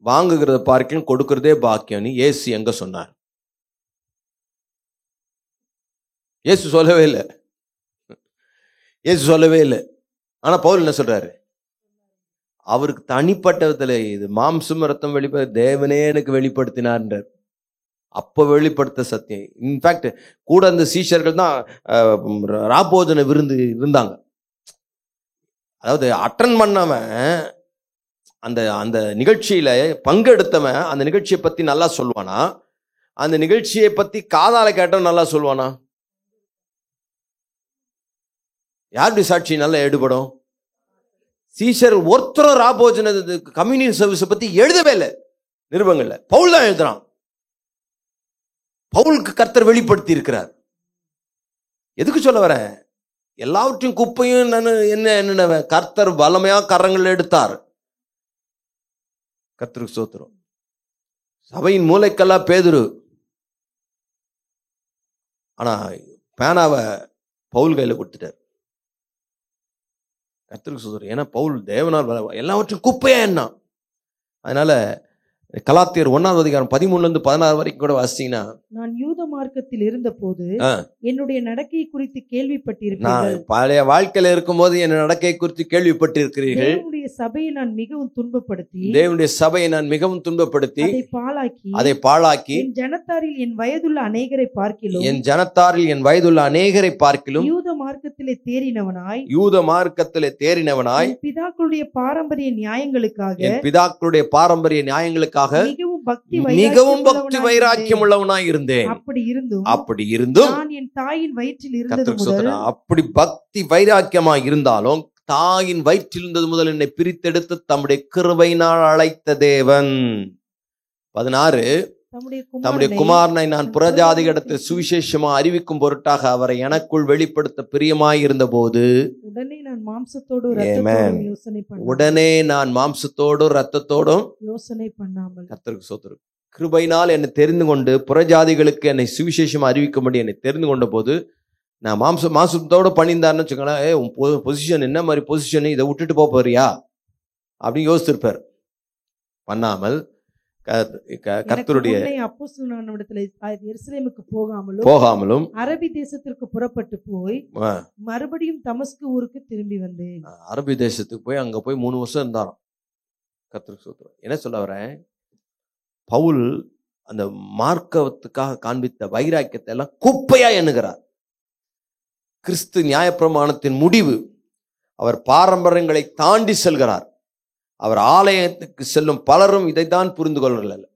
வாங்குகிறத பார்க்கிலும் கொடுக்கிறதே பாக்கியம் இயேசு எங்க சொன்னார்? இயேசு சொல்லவே இல்லை. ஆனா பவுல் என்ன சொல்றாரு? அவருக்கு தனிப்பட்ட விதத்துல இது மாம்சம் ரத்தம் தேவனே எனக்கு வெளிப்படுத்தினார். அப்ப வெளிப்படுத்த சத்தியம். இன்ஃபேக்ட் கூட அந்த சீஷர்கள் தான் ராபோஜன விருந்து இருந்தாங்க. அதாவது அட்டன் பண்ணவன், அந்த நிகழ்ச்சியில பங்கெடுத்தவன் அந்த நிகழ்ச்சியை பத்தி நல்லா சொல்லுவானா? அந்த நிகழ்ச்சியை பத்தி காதால கேட்டவன் நல்லா சொல்லுவானா? யாருடைய சாட்சி நல்லா எடுபடும்? சீஷர் ஒருத்தரும் ராபோஜன கம்யூனியன் சர்வீஸ் பத்தி எழுதவே இல்லை நிருபங்கள்ல. பவுல் தான் எழுதுறான். பவுலுக்கு கர்த்தர் வெளிப்படுத்தி இருக்கிறார். எதுக்கு சொல்ல வரேன்? எல்லாவற்றையும் குப்பையும் என்ன கர்த்தர் பலமையா கரங்கள் எடுத்தார். கர்த்தருக்கு ஸ்தோத்திரம். சபையின் மூளைக்கல்லா பேதுரு. ஆனா பேனாவை பவுல் கையில கொடுத்துட்டார். கர்த்தருக்கு ஸ்தோத்திரம். ஏன்னா பவுல் தேவனால் எல்லாவற்றையும் குப்பையா என்ன. அதனால கலாத்தியர் 1வது அதிகாரம் 13-16 வரைக்கும் கூட வாசிச்சீங்கன்னா, நான் யூத மார்க்கத்தில் இருந்த போது என்னுடைய நடக்கையை குறித்து கேள்விப்பட்டிருக்கிறீர்கள். பழைய வாழ்க்கையில இருக்கும் போது என் நடக்கையை குறித்து கேள்விப்பட்டிருக்கிறீர்கள். தேவனுடைய சபையை நான் மிகவும் துன்பப்படுத்தி அதை பாழாக்கி என் ஜனத்தாரில் என் வயதுள்ள அநேகரை பார்க்கிலும் யூத மார்க்கத்திலே தேறினவனாய் பிதாக்களுடைய பாரம்பரிய நியாயங்களுக்காக மிகவும் பக்தி வைராக்கியம் உள்ளவனாய் இருந்தேன். அப்படி இருந்தும் என் தாயின் வயிற்றில் இருந்தது முதல், அப்படி பக்தி வைராக்கியமாய் இருந்தாலும் தாயின் வயிற்றில் இருந்தது முதல் என்னை பிரித்தெடுத்து தம்முடைய கிருபையினால் அழைத்த தேவன். 16 தம்முடைய குமாரனை நான் புறஜாதிகளிடத்தில் சுவிசேஷமா அறிவிக்கும் பொருட்டாக அவரை எனக்குள் வெளிப்படுத்த பிரியமாய் இருந்த போது உடனே நான் மாம்சத்தோடும் ரத்தத்தோடும் யோசனை பண்ணாமல் கர்த்தருக்கு ஸ்தோத்திரம். கிருபையினால் என்னை தெரிந்து கொண்டு புறஜாதிகளுக்கு என்னை சுவிசேஷமா அறிவிக்கும்படி என்னை தெரிந்து கொண்ட போது, நான் மாம்சத்தோடு பண்ணியிருந்தாருன்னு வச்சுக்கோங்களேன், உன் பொசிஷன் என்ன மாதிரி பொசிஷன், இதை விட்டுட்டு போறியா அப்படின்னு யோசிச்சிருப்பார். பண்ணாமல் கர்த்தருடைய போகாமலும் அரபி தேசத்திற்கு புறப்பட்டு போய் மறுபடியும் தமஸ்கு ஊருக்கு திரும்பி வந்தேன். அரபி தேசத்துக்கு போய் அங்க போய் 3 வருஷம் இருந்தாராம். கர்த்தருக்கு ஸ்தோத்திரம். என்ன சொல்ல வரேன்? பவுல் அந்த மார்க்கத்துக்காக காண்பித்த வைராக்கியத்தை எல்லாம் குப்பையா எண்ணுகிறார். கிறிஸ்து நியாயப்பிரமாணத்தின் முடிவு அவர் பாரம்பரியங்களை தாண்டி செல்கிறார். அவர் ஆலயத்துக்கு செல்லும் பலரும் இதைத்தான் புரிந்து கொள்கிறார்கள்.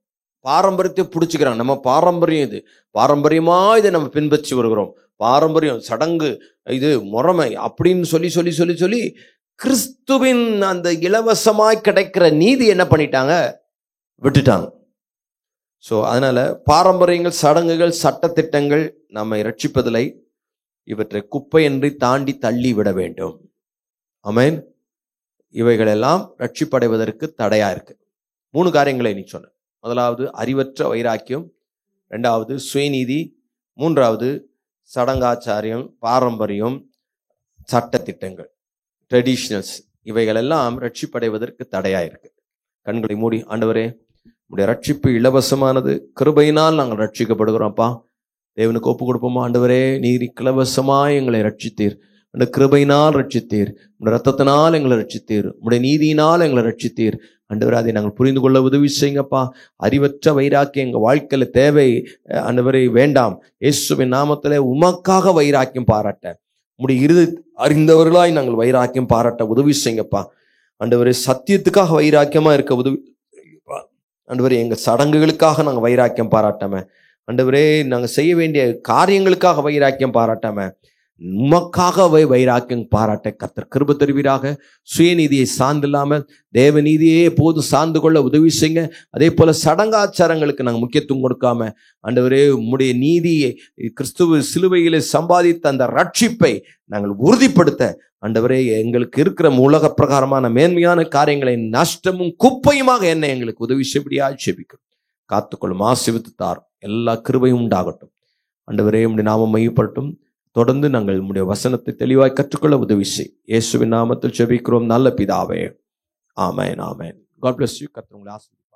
பாரம்பரியத்தை பிடிச்சிக்கிறாங்க. நம்ம பாரம்பரியம் இது, பாரம்பரியமா இதை நம்ம பின்பற்றி வருகிறோம், பாரம்பரியம் சடங்கு இது முறைமை அப்படின்னு சொல்லி சொல்லி சொல்லி சொல்லி கிறிஸ்துவின் அந்த இலவசமாய் கிடைக்கிற நீதி என்ன பண்ணிட்டாங்க, விட்டுட்டாங்க. ஸோ அதனால பாரம்பரியங்கள், சடங்குகள், சட்டத்திட்டங்கள் நம்மை ரட்சிப்பதில்லை. இவற்றை குப்பை என்று தாண்டி தள்ளி விட வேண்டும். ஆமென். இவைகளெல்லாம் ரட்சிப்படைவதற்கு தடையா இருக்கு. 3 காரியங்களை நீ சொன்ன. முதலாவது அறிவற்ற வைராக்கியம், 2வது சுயநீதி, 3வது சடங்காச்சாரியம், பாரம்பரியம், சட்டத்திட்டங்கள், ட்ரெடிஷனல்ஸ். இவைகளெல்லாம் ரட்சிப்படைவதற்கு தடையா இருக்கு. கண்களை மூடி, ஆண்டவரே உடைய ரட்சிப்பு இலவசமானது, கிருபையினால் நாங்கள் ரட்சிக்கப்படுகிறோம்ப்பா. தேவனுக்கு ஒப்பு கொடுப்போமா? ஆண்டவரே நீர் இலவசமாய் எங்களை ரட்சித்தீர், அந்த கிருபையினால் ரட்சித்தீர், உடைய ரத்தத்தினால் எங்களை ரட்சித்தீர், உடைய நீதியினால் எங்களை ரட்சித்தீர். ஆண்டவரே அதை நாங்கள் புரிந்து கொள்ள உதவி செய்யுங்கப்பா. அறிவற்ற வைராக்கியம் எங்கள் வாழ்க்கையில தேவை ஆண்டவரே, வேண்டாம். இயேசுவின் நாமத்திலே உமக்காக வைராக்கியம் பாராட்ட, உடைய இறுதி அறிந்தவர்களாய் நாங்கள் வைராக்கியம் பாராட்ட உதவி செய்யுங்கப்பா. ஆண்டவரே சத்தியத்துக்காக வைராக்கியமா இருக்க உதவி செய்யுங்கப்பா. ஆண்டவரே எங்கள் சடங்குகளுக்காக நாங்கள் வைராக்கியம் பாராட்டாம, ஆண்டவரே நாங்கள் செய்ய வேண்டிய காரியங்களுக்காக வைராக்கியம் பாராட்டாம, உமக்காக வைராக்கியம் பாராட்ட கர்த்தர் கிருபை தருவீராக. சுயநீதியை சார்ந்தில்லாமல் தேவநீதியே எப்போதும் சார்ந்து கொள்ள உதவி செய்யுங்க. அதே போல சடங்காச்சாரங்களுக்கு நாங்கள் முக்கியத்துவம் கொடுக்காம, ஆண்டவரே உம்முடைய நீதியை, கிறிஸ்துவ சிலுவையிலே சம்பாதித்த அந்த ரட்சிப்பை நாங்கள் உறுதிப்படுத்த, ஆண்டவரே எங்களுக்கு இருக்கிற உலக பிரகாரமான மேன்மையான காரியங்களை நஷ்டமும் குப்பையுமாக என்ன எங்களுக்கு உதவி செய்யப்படியாக ஜெபிக்கிறோம். காத்துக்கொள்ளும், ஆசீர்வதித்து தாரும், எல்லா கிருபையும் உண்டாகட்டும். ஆண்டவரே உம்முடைய நாமம் மையப்படட்டும். தொடர்ந்து நாங்கள் உம்முடைய வசனத்தை தெளிவாய் கற்றுக்கொள்ள உதவி செய். இயேசுவின் நாமத்தில் ஜெபிக்கிறோம் நல்ல பிதாவே. ஆமென், ஆமென். God bless you. கர்த்தர் உங்களை ஆசீர்வதிப்பார்.